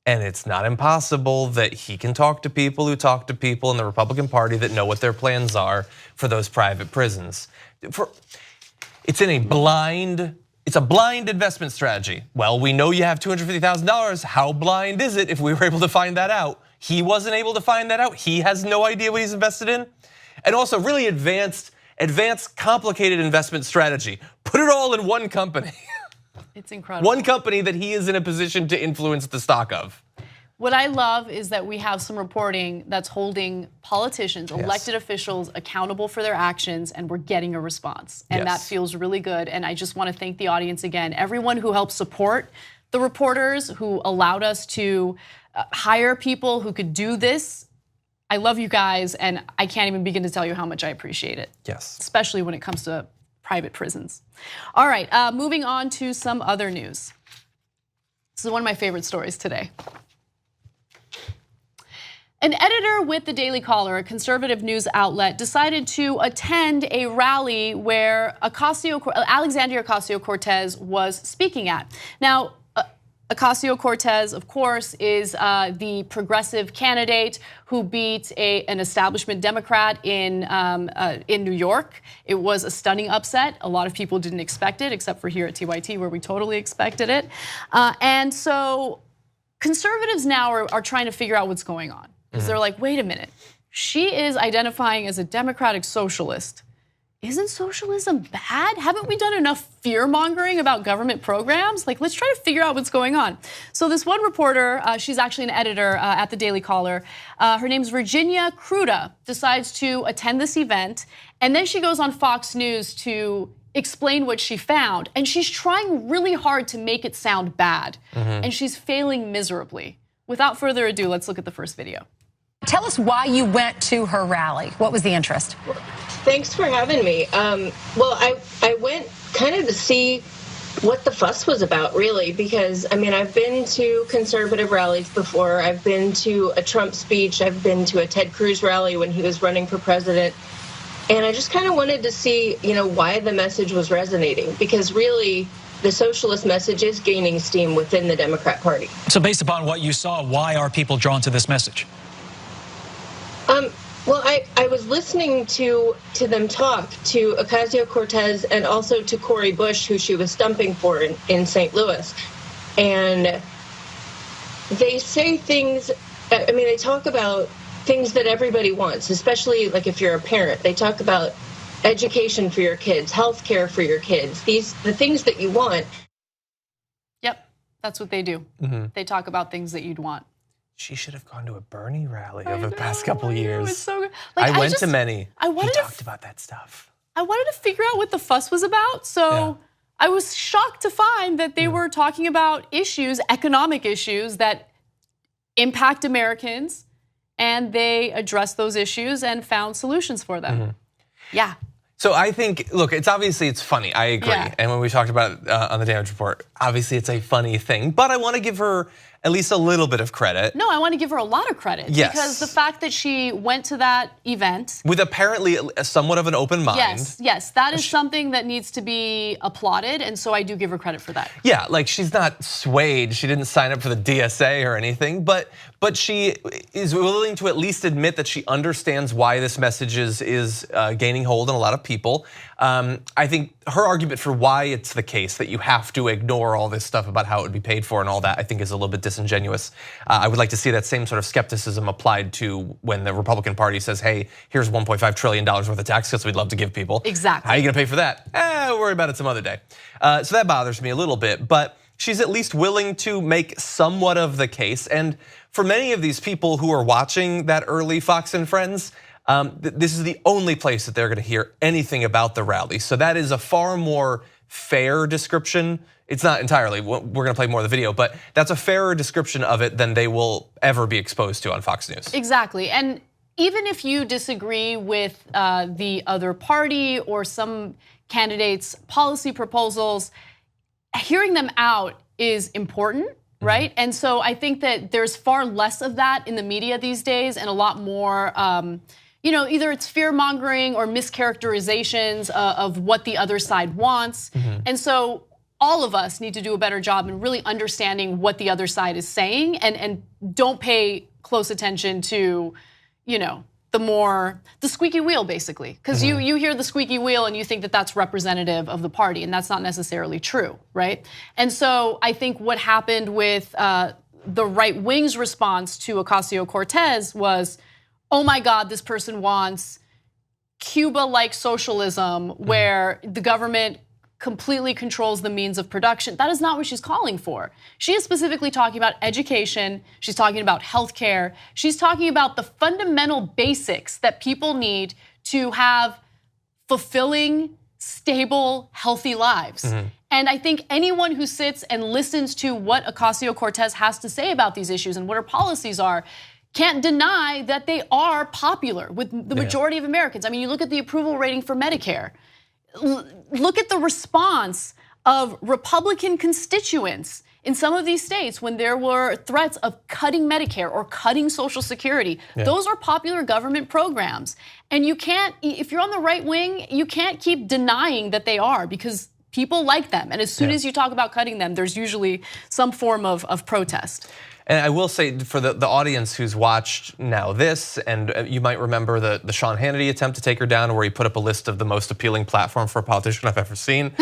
S3: And it's not impossible that he can talk to people who talk to people in the Republican Party that know what their plans are for those private prisons. It's a blind investment strategy. Well, we know you have $250,000. How blind is it if we were able to find that out? He wasn't able to find that out. He has no idea what he's invested in. And also really advanced, complicated investment strategy. Put it all in one company.
S2: It's incredible.
S3: One company that he is in a position to influence the stock of.
S2: What I love is that we have some reporting that's holding politicians, elected officials accountable for their actions, and we're getting a response. And that feels really good. And I just want to thank the audience again. Everyone who helped support the reporters, who allowed us to hire people who could do this. I love you guys, and I can't even begin to tell you how much I appreciate it.
S3: Yes.
S2: Especially when it comes to private prisons. All right, moving on to some other news. This is one of my favorite stories today. An editor with the Daily Caller, a conservative news outlet, decided to attend a rally where Alexandria Ocasio-Cortez was speaking at. Now, Ocasio-Cortez, of course, is the progressive candidate who beat an establishment Democrat in New York. It was a stunning upset. A lot of people didn't expect it, except for here at TYT, where we totally expected it. And so conservatives now are trying to figure out what's going on. Because they're like, wait a minute, she is identifying as a democratic socialist. Isn't socialism bad? Haven't we done enough fear-mongering about government programs? Like, let's try to figure out what's going on. So this one reporter, she's actually an editor at the Daily Caller. Her name's Virginia Kruta, decides to attend this event. And then she goes on Fox News to explain what she found. And she's trying really hard to make it sound bad. And she's failing miserably. Without further ado, let's look at the first video.
S8: Tell us why you went to her rally. What was the interest?
S9: Thanks for having me. Well, I went kind of to see what the fuss was about, really, because, I mean, I've been to conservative rallies before. I've been to a Trump speech. I've been to a Ted Cruz rally when he was running for president. And I just kind of wanted to see, why the message was resonating, because really the socialist message is gaining steam within the Democrat Party.
S10: So based upon what you saw, why are people drawn to this message?
S9: Well, I was listening to them talk, to Ocasio-Cortez and also to Cori Bush, who she was stumping for in St. Louis. And they say things, I mean, they talk about things that everybody wants, especially like if you're a parent. They talk about education for your kids, health care for your kids, the things that you want.
S2: Yep, that's what they do. They talk about things that you'd want.
S3: She should have gone to a Bernie rally over the past couple of years.
S2: It's so good. Like,
S3: I went to many.
S2: He
S3: talked about that stuff.
S2: I wanted to figure out what the fuss was about, so I was shocked to find that they were talking about issues, economic issues that impact Americans, and they addressed those issues and found solutions for them. Yeah.
S3: So I think, look, it's funny, I agree.
S2: Yeah.
S3: And when we talked about it on the Damage Report, obviously it's a funny thing, but I want to give her at least a little bit of credit.
S2: No, I want to give her a lot of credit.
S3: Yes.
S2: Because the fact that she went to that event.
S3: With apparently somewhat of an open mind.
S2: Yes, that is something that needs to be applauded, and so I do give her credit for that.
S3: Yeah, like she's not swayed, she didn't sign up for the DSA or anything, but she is willing to at least admit that she understands why this message is gaining hold on a lot of people. I think her argument for why it's the case that you have to ignore all this stuff about how it would be paid for and all that, I think is a little bit disingenuous. I would like to see that same sort of skepticism applied to when the Republican Party says, hey, here's $1.5 trillion worth of tax cuts we'd love to give people.
S2: Exactly.
S3: How are you gonna pay for that? We'll worry about it some other day. So that bothers me a little bit, but she's at least willing to make somewhat of the case. And for many of these people who are watching that early Fox and Friends, this is the only place that they're gonna hear anything about the rally. So that is a far more fair description. It's not entirely, we're gonna play more of the video, but that's a fairer description of it than they will ever be exposed to on Fox News.
S2: Exactly, and even if you disagree with the other party or some candidates' policy proposals, hearing them out is important, right? And so I think that there's far less of that in the media these days and a lot more, either it's fear mongering or mischaracterizations of what the other side wants. And so all of us need to do a better job in really understanding what the other side is saying and don't pay close attention to, the squeaky wheel basicly. Because you hear the squeaky wheel and you think that that's representative of the party, and that's not necessarily true, right? And so I think what happened with the right wing's response to Ocasio-Cortez was, oh my God, this person wants Cuba-like socialism where the government completely controls the means of production. That is not what she's calling for. She is specifically talking about education, she's talking about healthcare, she's talking about the fundamental basics that people need to have fulfilling, stable, healthy lives. And I think anyone who sits and listens to what Ocasio-Cortez has to say about these issues and what her policies are can't deny that they are popular with the majority of Americans. I mean, you look at the approval rating for Medicare. Look at the response of Republican constituents in some of these states when there were threats of cutting Medicare or cutting Social Security. Those are popular government programs. And you can't, if you're on the right wing, you can't keep denying that they are because people like them. And as soon as you talk about cutting them, there's usually some form of protest.
S3: And I will say for the audience who's watched now this, and you might remember the Sean Hannity attempt to take her down where he put up a list of the most appealing platform for a politician I've ever seen.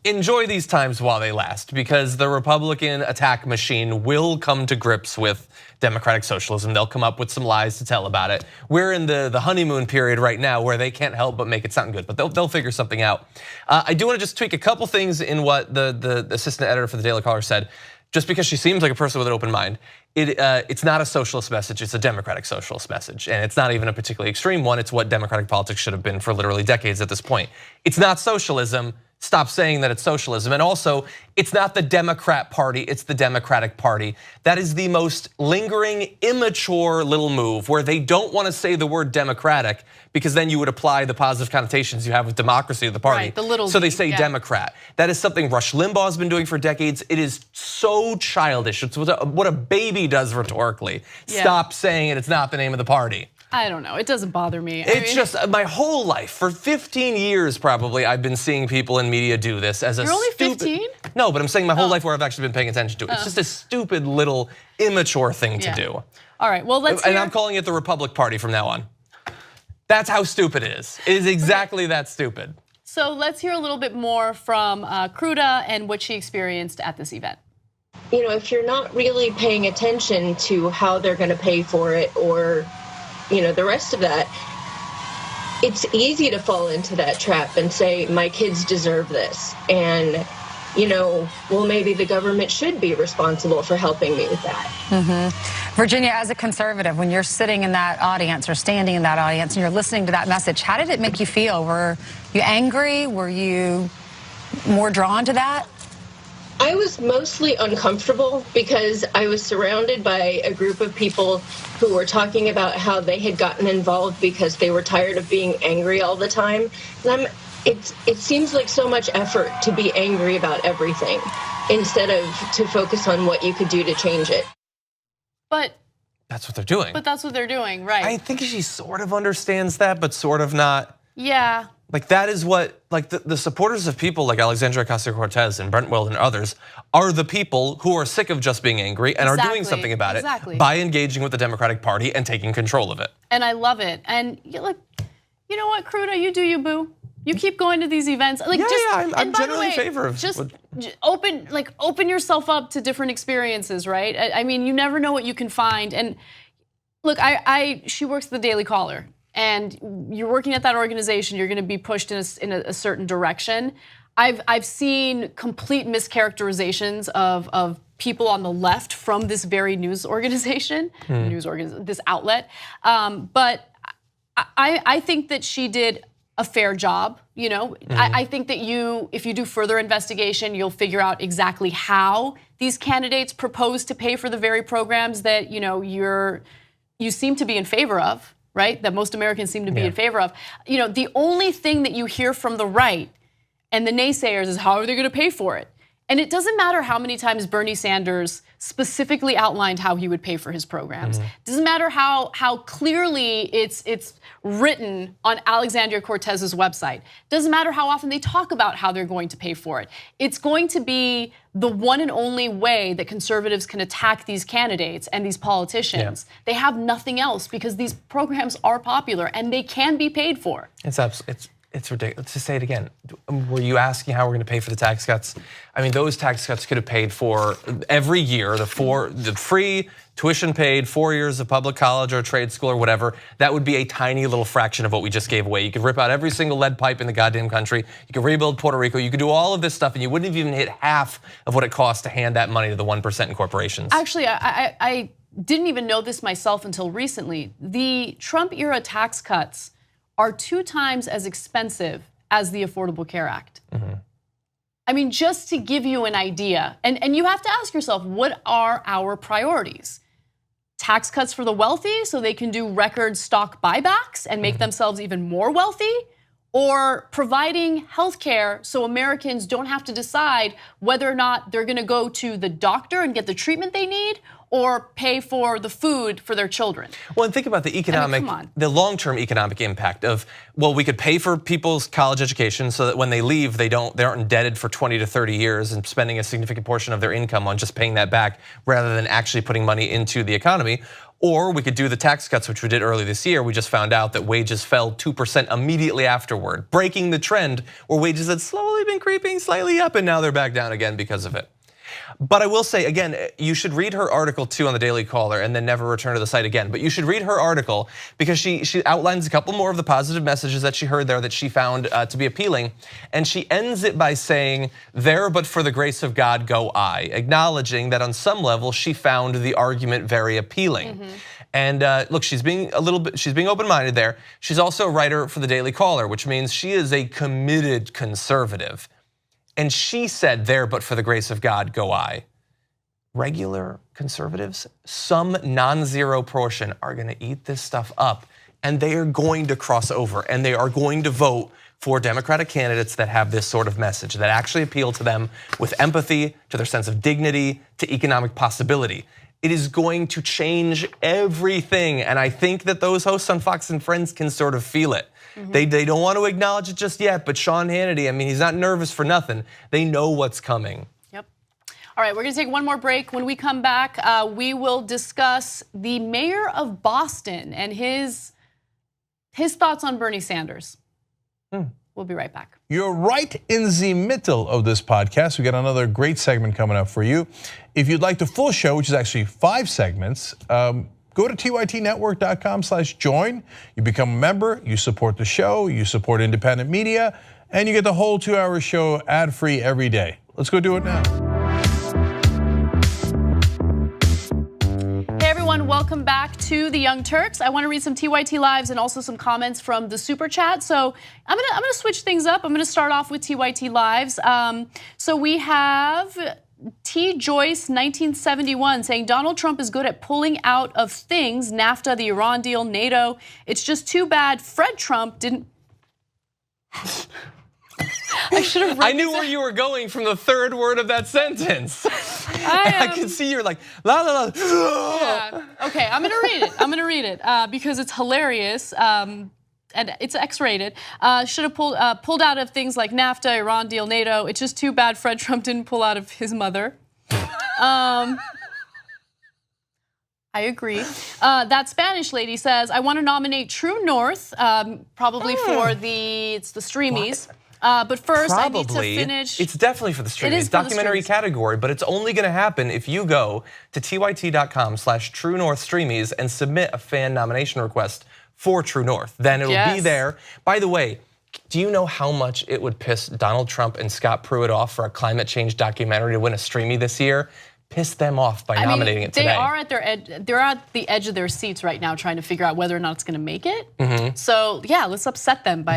S3: Enjoy these times while they last because the Republican attack machine will come to grips with democratic socialism. They'll come up with some lies to tell about it. We're in the honeymoon period right now where they can't help but make it sound good, but they'll figure something out. I do want to just tweak a couple things in what the assistant editor for the Daily Caller said. Just because she seems like a person with an open mind, it's not a socialist message, it's a democratic socialist message. And it's not even a particularly extreme one, it's what democratic politics should have been for literally decades at this point. It's not socialism, stop saying that it's socialism. And also, it's not the Democrat Party, it's the Democratic Party. That is the most lingering, immature little move where they don't want to say the word democratic because then you would apply the positive connotations you have with democracy to the party.
S2: Right, the little
S3: so they say Democrat. That is something Rush Limbaugh has been doing for decades. It is so childish. It's what a baby does rhetorically. Stop saying it, it's not the name of the party.
S2: I don't know, it doesn't bother me.
S3: It's just my whole life, for 15 years probably, I've been seeing people in media do this as a
S2: You're only
S3: stupid.
S2: 15?
S3: No, but I'm saying my whole life where I've actually been paying attention to it. It's just a stupid little immature thing to do.
S2: All right, well let's
S3: And I'm calling it the Republic Party from now on. That's how stupid it is. It is exactly that stupid.
S2: So let's hear a little bit more from Kruda and what she experienced at this event.
S9: If you're not really paying attention to how they're going to pay for it or the rest of that, it's easy to fall into that trap and say, my kids deserve this. And, well, maybe the government should be responsible for helping me with that.
S8: Virginia, as a conservative, when you're sitting in that audience or standing in that audience and you're listening to that message, how did it make you feel? Were you angry? Were you more drawn to that?
S9: I was mostly uncomfortable because I was surrounded by a group of people who were talking about how they had gotten involved because they were tired of being angry all the time. And it seems like so much effort to be angry about everything instead of to focus on what you could do to change it.
S2: But
S3: that's what they're doing.
S2: But that's what they're doing, right?
S3: I think she sort of understands that, but sort of not.
S2: Yeah.
S3: Like that is what, like the supporters of people like Alexandria Ocasio-Cortez and Brentwell and others are the people who are sick of just being angry and are doing something about it by engaging with the Democratic Party and taking control of it.
S2: And I love it. And you're like, you know what, Cruda, you do you, boo. You keep going to these events. Like,
S3: I'm generally in favor of
S2: just open yourself up to different experiences, right? I mean, you never know what you can find. And look, she works at the Daily Caller. And you're working at that organization, you're going to be pushed in a certain direction. I've seen complete mischaracterizations of people on the left from this very news organization, this outlet. But I think that she did a fair job. I think that if you do further investigation, you'll figure out exactly how these candidates propose to pay for the very programs that you seem to be in favor of. Right, that most Americans seem to be in favor of. The only thing that you hear from the right and the naysayers is how are they going to pay for it? And it doesn't matter how many times Bernie Sanders specifically outlined how he would pay for his programs. Doesn't matter how clearly it's written on Alexandria Cortez's website. Doesn't matter how often they talk about how they're going to pay for it. It's going to be the one and only way that conservatives can attack these candidates and these politicians. They have nothing else because these programs are popular and they can be paid for.
S3: It's ridiculous. Let's just say it again. Were you asking how we're going to pay for the tax cuts? I mean, those tax cuts could have paid for every year, the free tuition paid, 4 years of public college or trade school or whatever. That would be a tiny little fraction of what we just gave away. You could rip out every single lead pipe in the goddamn country. You could rebuild Puerto Rico. You could do all of this stuff and you wouldn't have even hit half of what it costs to hand that money to the 1% in corporations.
S2: Actually, I didn't even know this myself until recently. The Trump era tax cuts are 2 times as expensive as the Affordable Care Act. I mean, just to give you an idea, and you have to ask yourself, what are our priorities? Tax cuts for the wealthy so they can do record stock buybacks and make themselves even more wealthy? Or providing health care so Americans don't have to decide whether or not they're gonna go to the doctor and get the treatment they need or pay for the food for their children.
S3: Well, and think about the long-term economic impact of, well, we could pay for people's college education so that when they leave, they aren't indebted for 20 to 30 years and spending a significant portion of their income on just paying that back rather than actually putting money into the economy. Or we could do the tax cuts, which we did earlier this year. We just found out that wages fell 2% immediately afterward, breaking the trend where wages had slowly been creeping slightly up and now they're back down again because of it. But I will say, again, you should read her article too on the Daily Caller and then never return to the site again. But you should read her article because she outlines a couple more of the positive messages that she heard there that she found to be appealing. And she ends it by saying, "There, but for the grace of God, go I," acknowledging that on some level she found the argument very appealing. And look, she's being open-minded there. She's also a writer for the Daily Caller, which means she is a committed conservative. And she said, "There, but for the grace of God, go I." Regular conservatives, some non-zero portion are going to eat this stuff up and they are going to cross over and they are going to vote for Democratic candidates that have this sort of message, that actually appeal to them with empathy, to their sense of dignity, to economic possibility. It is going to change everything. And I think that those hosts on Fox and Friends can sort of feel it. They don't want to acknowledge it just yet, but Sean Hannity, I mean, he's not nervous for nothing. They know what's coming.
S2: Yep. All right, we're going to take one more break. When we come back, we will discuss the mayor of Boston and his thoughts on Bernie Sanders. We'll be right back.
S1: You're right in the middle of this podcast. We got another great segment coming up for you. If you'd like the full show, which is actually 5 segments, Go to tytnetwork.com/join. You become a member, you support the show, you support independent media, and you get the whole 2-hour show ad-free every day. Let's go do it now.
S2: Hey everyone, welcome back to the Young Turks. I want to read some TYT Lives and also some comments from the Super Chat. So I'm gonna switch things up. I'm gonna start off with TYT Lives. So we have T. Joyce 1971 saying Donald Trump is good at pulling out of things, NAFTA, the Iran deal, NATO. It's just too bad Fred Trump didn't.
S3: I knew where you were going from the third word of that sentence. I can see you're like, la la la.
S2: Yeah. Okay, I'm gonna read it because it's hilarious. And it's X-rated. Should have pulled out of things like NAFTA, Iran deal, NATO. It's just too bad Fred Trump didn't pull out of his mother. I agree. That Spanish lady says, I want to nominate True North, probably for the Streamies. But first,
S3: Probably.
S2: I need to finish.
S3: It's definitely for the Streamies. Documentary category, but it's only going to happen if you go to tyt.com/True North Streamies and submit a fan nomination request for True North. Then it'll be there. By the way, do you know how much it would piss Donald Trump and Scott Pruitt off for a climate change documentary to win a Streamy this year? Piss them off by nominating it today.
S2: They are at their they're at the edge of their seats right now trying to figure out whether or not it's going to make it. So yeah, let's upset them by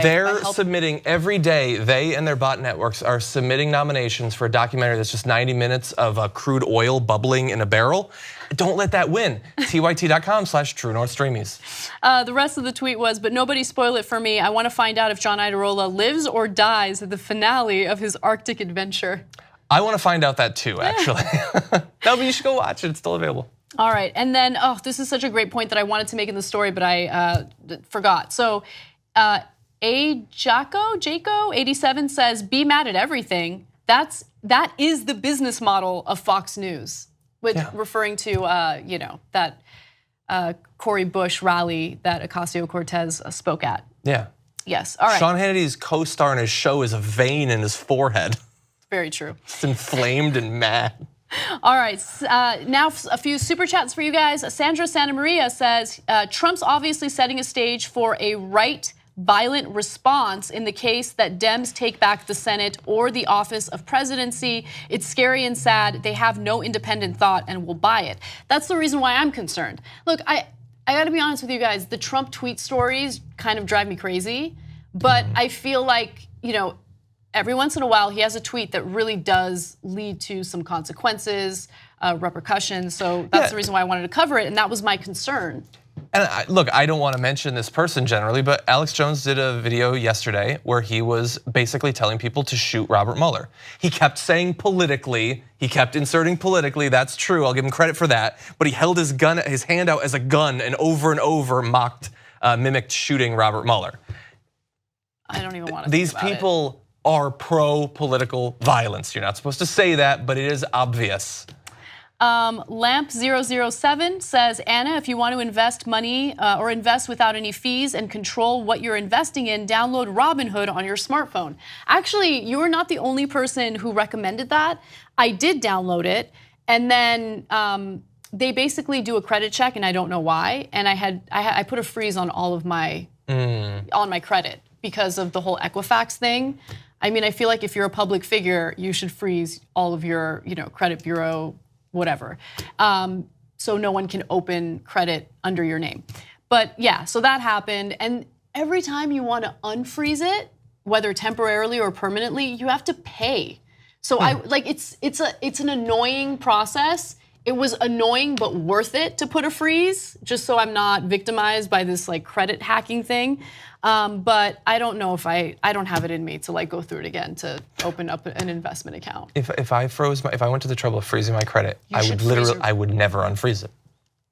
S3: submitting every day. They and their bot networks are submitting nominations for a documentary that's just 90 minutes of crude oil bubbling in a barrel. Don't let that win. tyt.com/True North Streamies.
S2: The rest of the tweet was, but nobody spoil it for me. I want to find out if John Iadarola lives or dies at the finale of his Arctic adventure.
S3: I want to find out that too, actually. No, but you should go watch it. It's still available.
S2: All right, and then, this is such a great point that I wanted to make in the story, but I forgot. So, Jaco87 says, "Be mad at everything." That is the business model of Fox News, referring to that Cori Bush rally that Ocasio-Cortez spoke at.
S3: Yeah.
S2: Yes. All right.
S3: Sean Hannity's co-star in his show is a vein in his forehead.
S2: Very true.
S3: It's inflamed and mad.
S2: All right, now a few super chats for you guys. Sandra Santa Maria says, Trump's obviously setting a stage for a violent response in the case that Dems take back the Senate or the office of presidency. It's scary and sad. They have no independent thought and will buy it. That's the reason why I'm concerned. Look, I gotta be honest with you guys, the Trump tweet stories kind of drive me crazy, but I feel like, every once in a while, he has a tweet that really does lead to some consequences, repercussions. So that's the reason why I wanted to cover it, and that was my concern.
S3: And look, I don't want to mention this person generally, but Alex Jones did a video yesterday where he was basically telling people to shoot Robert Mueller. He kept saying politically, he kept inserting politically, that's true, I'll give him credit for that, but he held his hand out as a gun and over mimicked shooting Robert Mueller.
S2: I don't even want to
S3: These people are pro-political violence. You're not supposed to say that, but it is obvious.
S2: Lamp007 says, Anna, if you want to invest money or invest without any fees and control what you're investing in, download Robinhood on your smartphone. Actually, you are not the only person who recommended that. I did download it, and then they basically do a credit check, and I don't know why. And I put a freeze on all of my on my credit because of the whole Equifax thing. I mean, I feel like if you're a public figure, you should freeze all of your, credit bureau, whatever. So no one can open credit under your name. But yeah, so that happened. And every time you want to unfreeze it, whether temporarily or permanently, you have to pay. So it's an annoying process. It was annoying but worth it to put a freeze, just so I'm not victimized by this credit hacking thing. But I don't know if I don't have it in me to go through it again to open up an investment account.
S3: If I went to the trouble of freezing my credit, I would never unfreeze it.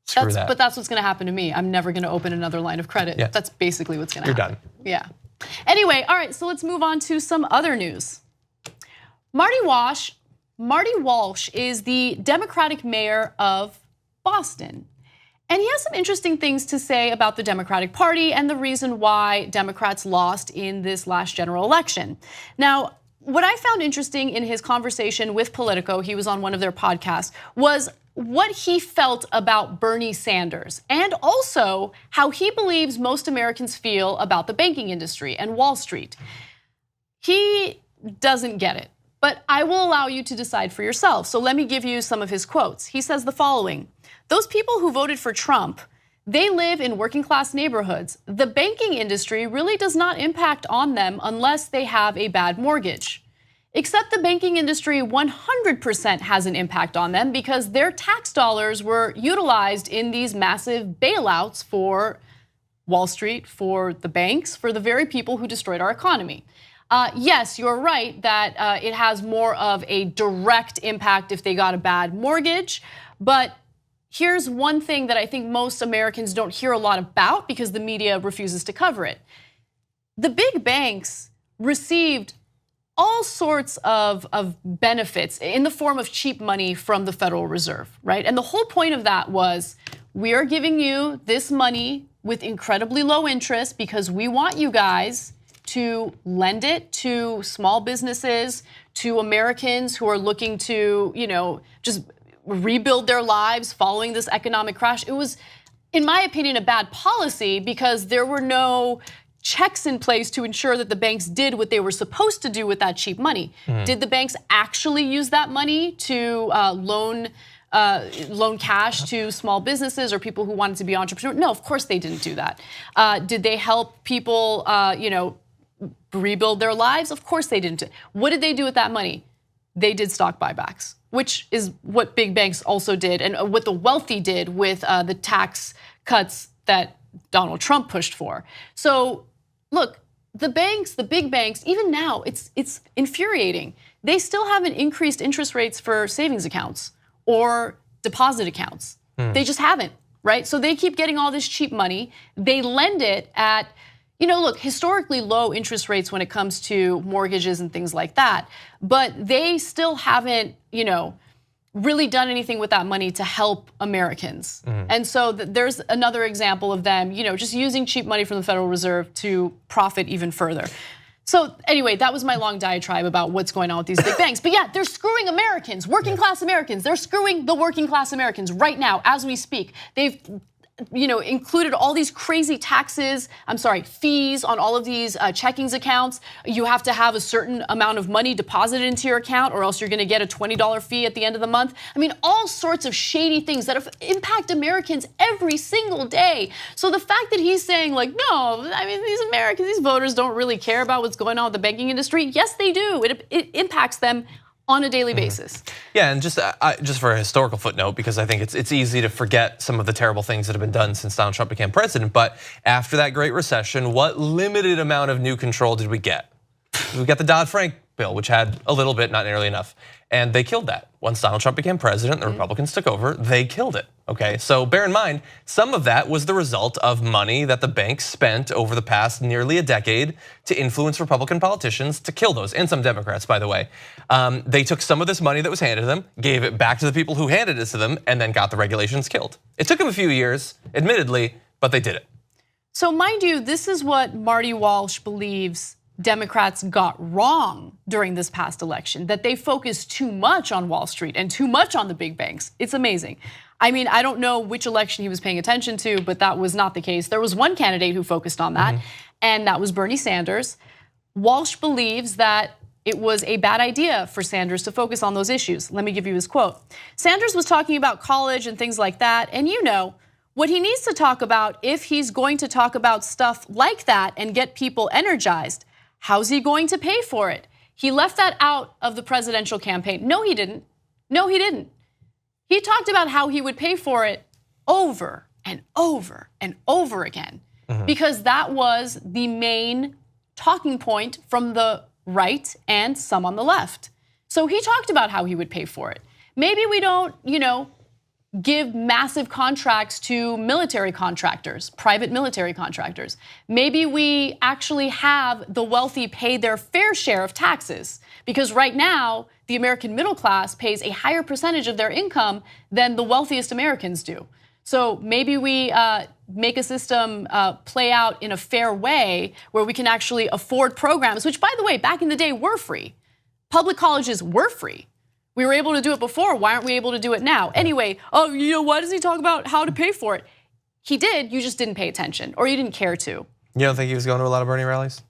S3: Screw that.
S2: But that's what's going to happen to me. I'm never going to open another line of credit. Yeah. That's basically what's going to happen.
S3: You're done.
S2: Yeah. Anyway, all right. So let's move on to some other news. Marty Walsh is the Democratic mayor of Boston. And he has some interesting things to say about the Democratic Party and the reason why Democrats lost in this last general election. Now, what I found interesting in his conversation with Politico, he was on one of their podcasts, was what he felt about Bernie Sanders and also how he believes most Americans feel about the banking industry and Wall Street. He doesn't get it, but I will allow you to decide for yourself. So let me give you some of his quotes. He says the following: "Those people who voted for Trump, they live in working class neighborhoods. The banking industry really does not impact on them unless they have a bad mortgage. Except the banking industry 100% has an impact on them because their tax dollars were utilized in these massive bailouts for Wall Street, for the banks, for the very people who destroyed our economy." Yes, you're right that it has more of a direct impact if they got a bad mortgage, but here's one thing that I think most Americans don't hear a lot about because the media refuses to cover it. The big banks received all sorts of benefits in the form of cheap money from the Federal Reserve, right? And the whole point of that was, we are giving you this money with incredibly low interest because we want you guys to lend it to small businesses, to Americans who are looking to, just rebuild their lives following this economic crash. It was, in my opinion, a bad policy because there were no checks in place to ensure that the banks did what they were supposed to do with that cheap money. Did the banks actually use that money to loan cash to small businesses or people who wanted to be entrepreneurs? No, of course they didn't do that. Did they help people, rebuild their lives? Of course they didn't. What did they do with that money? They did stock buybacks, which is what big banks also did and what the wealthy did with the tax cuts that Donald Trump pushed for. So look, the banks, the big banks, even now, it's infuriating. They still haven't increased interest rates for savings accounts or deposit accounts. They just haven't, right? So they keep getting all this cheap money. They lend it at, look, historically low interest rates when it comes to mortgages and things like that. But they still haven't, really done anything with that money to help Americans. And so there's another example of them, just using cheap money from the Federal Reserve to profit even further. So anyway, that was my long diatribe about what's going on with these big banks. But yeah, they're screwing Americans, working class Americans. They're screwing the working class Americans right now as we speak. They've included all these crazy fees on all of these checkings accounts. You have to have a certain amount of money deposited into your account or else you're gonna get a $20 fee at the end of the month. I mean, all sorts of shady things that impact Americans every single day. So the fact that he's saying like, no, I mean, these Americans, these voters don't really care about what's going on with the banking industry. Yes, they do. It impacts them on a daily basis.
S3: Yeah, and just for a historical footnote, because I think it's easy to forget some of the terrible things that have been done since Donald Trump became president, but after that Great Recession, what limited amount of new control did we get? We got the Dodd-Frank bill, which had a little bit, not nearly enough, and they killed that. Once Donald Trump became president, the Republicans took over, they killed it, okay? So bear in mind, some of that was the result of money that the banks spent over the past nearly a decade to influence Republican politicians to kill those, and some Democrats, by the way. They took some of this money that was handed to them, gave it back to the people who handed it to them, and then got the regulations killed. It took them a few years, admittedly, but they did it.
S2: So mind you, this is what Marty Walsh believes Democrats got wrong during this past election, that they focused too much on Wall Street and too much on the big banks. It's amazing. I mean, I don't know which election he was paying attention to, but that was not the case. There was one candidate who focused on that, and that was Bernie Sanders. Walsh believes that it was a bad idea for Sanders to focus on those issues. Let me give you his quote. Sanders was talking about college and things like that, and what he needs to talk about if he's going to talk about stuff like that and get people energized, how's he going to pay for it? He left that out of the presidential campaign. No, he didn't. No, he didn't. He talked about how he would pay for it over and over and over again because that was the main talking point from the right and some on the left. So he talked about how he would pay for it. Maybe we don't, give massive contracts to military contractors, private military contractors. Maybe we actually have the wealthy pay their fair share of taxes because right now the American middle class pays a higher percentage of their income than the wealthiest Americans do. So maybe we make a system play out in a fair way where we can actually afford programs, which by the way, back in the day were free. Public colleges were free. We were able to do it before. Why aren't we able to do it now? Anyway, why does he talk about how to pay for it? He did, you just didn't pay attention, or you didn't care to.
S3: You don't think he was going to a lot of Bernie rallies?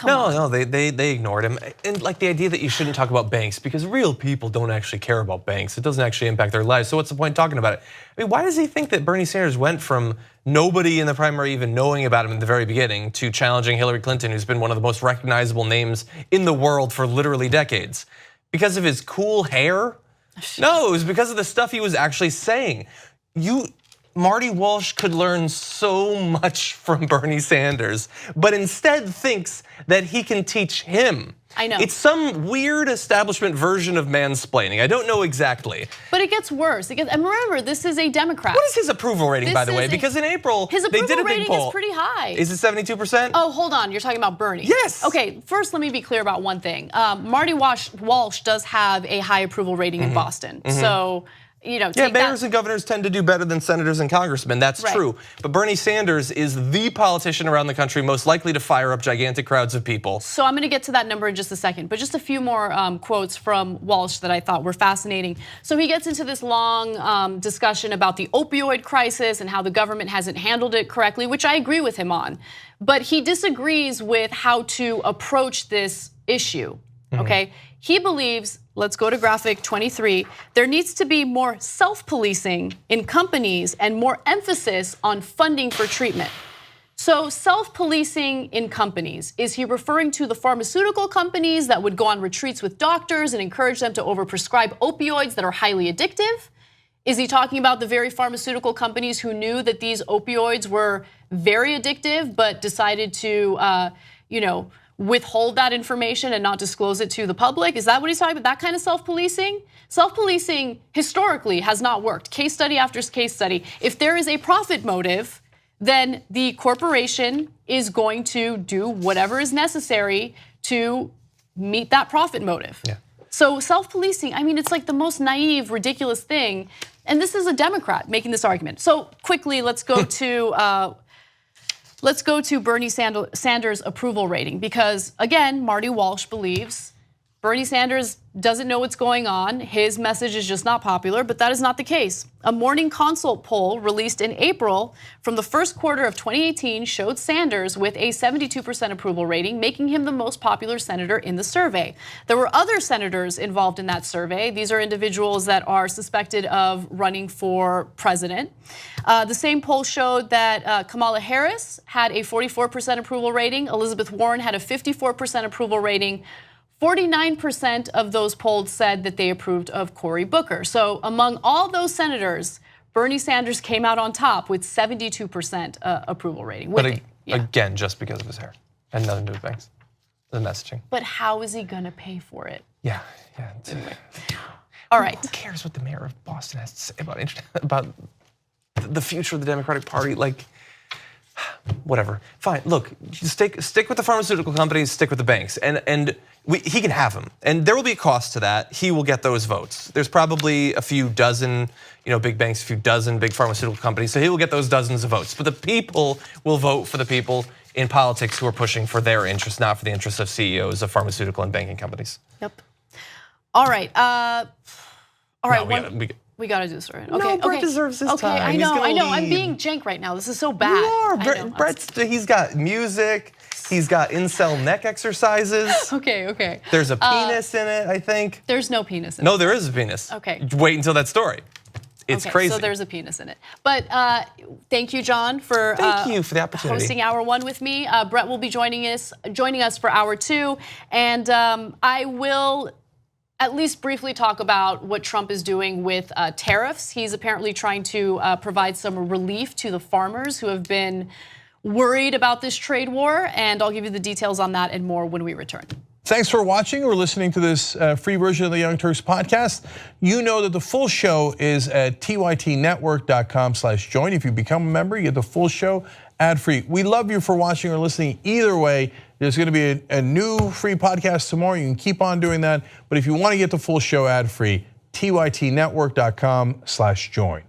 S3: No, they ignored him. And like the idea that you shouldn't talk about banks because real people don't actually care about banks. It doesn't actually impact their lives. So what's the point talking about it? I mean, why does he think that Bernie Sanders went from nobody in the primary even knowing about him in the very beginning to challenging Hillary Clinton, who's been one of the most recognizable names in the world for literally decades? Because of his cool hair? No, it was because of the stuff he was actually saying. Marty Walsh could learn so much from Bernie Sanders, but instead thinks that he can teach him.
S2: I know.
S3: It's some weird establishment version of mansplaining. I don't know exactly.
S2: But it gets worse. And remember, this is a Democrat.
S3: What is his approval rating, by the way? Because in April,
S2: his
S3: they did a big
S2: rating
S3: poll.
S2: is pretty high.
S3: Is it 72%?
S2: Oh, hold on. You're talking about Bernie.
S3: Yes.
S2: Okay, first let me be clear about one thing. Marty Walsh does have a high approval rating in Boston. So,
S3: yeah, mayors and governors tend to do better than senators and congressmen. That's true. But Bernie Sanders is the politician around the country most likely to fire up gigantic crowds of people.
S2: So I'm going to get to that number in just a second. But just a few more quotes from Walsh that I thought were fascinating. So he gets into this long discussion about the opioid crisis and how the government hasn't handled it correctly, which I agree with him on. But he disagrees with how to approach this issue, okay? He believes, let's go to graphic 23, there needs to be more self-policing in companies and more emphasis on funding for treatment. So self-policing in companies, is he referring to the pharmaceutical companies that would go on retreats with doctors and encourage them to overprescribe opioids that are highly addictive? Is he talking about the very pharmaceutical companies who knew that these opioids were very addictive but decided to, withhold that information and not disclose it to the public? Is that what he's talking about? That kind of self-policing? Self-policing historically has not worked. Case study after case study. If there is a profit motive, then the corporation is going to do whatever is necessary to meet that profit motive. Yeah. So self-policing, I mean, it's like the most naive, ridiculous thing. And this is a Democrat making this argument. So quickly, let's go to Bernie Sanders' approval rating, because again, Marty Walsh believes Bernie Sanders doesn't know what's going on. His message is just not popular, but that is not the case. A Morning Consult poll released in April from the first quarter of 2018 showed Sanders with a 72% approval rating, making him the most popular senator in the survey. There were other senators involved in that survey. These are individuals that are suspected of running for president. The same poll showed that Kamala Harris had a 44% approval rating. Elizabeth Warren had a 54% approval rating. 49% of those polled said that they approved of Cory Booker. So among all those senators, Bernie Sanders came out on top with 72% approval rating.
S3: But again, just because of his hair and nothing to do with banks, the messaging.
S2: But how is he gonna pay for it?
S3: Yeah.
S2: Anyway. All right.
S3: Who cares what the mayor of Boston has to say about the future of the Democratic Party? Like, whatever. Fine. Look, stick with the pharmaceutical companies, stick with the banks, and he can have them. And there will be a cost to that. He will get those votes. There's probably a few dozen, big banks, a few dozen big pharmaceutical companies. So he will get those dozens of votes. But the people will vote for the people in politics who are pushing for their interests, not for the interests of CEOs of pharmaceutical and banking companies.
S2: Yep. All right. We gotta do this, right? Okay,
S3: no, Brett deserves his time.
S2: I know. I'm being jank right now. This is so bad.
S3: You are. He's got music. He's got incel neck exercises.
S2: Okay.
S3: There's a penis in it, I think.
S2: There's no penis in it.
S3: No, there is a penis.
S2: Okay.
S3: Wait until that story. It's crazy.
S2: So there's a penis in it. But thank you, John, for
S3: the opportunity.
S2: Hosting hour 1 with me. Brett will be joining us for hour 2, and I will at least briefly talk about what Trump is doing with tariffs. He's apparently trying to provide some relief to the farmers who have been worried about this trade war, and I'll give you the details on that and more when we return.
S1: Thanks for watching or listening to this free version of the Young Turks podcast. You know that the full show is at tytnetwork.com/join. If you become a member, you get the full show ad-free. We love you for watching or listening either way. There's gonna be a new free podcast tomorrow. You can keep on doing that. But if you wanna get the full show ad-free, tytnetwork.com/join.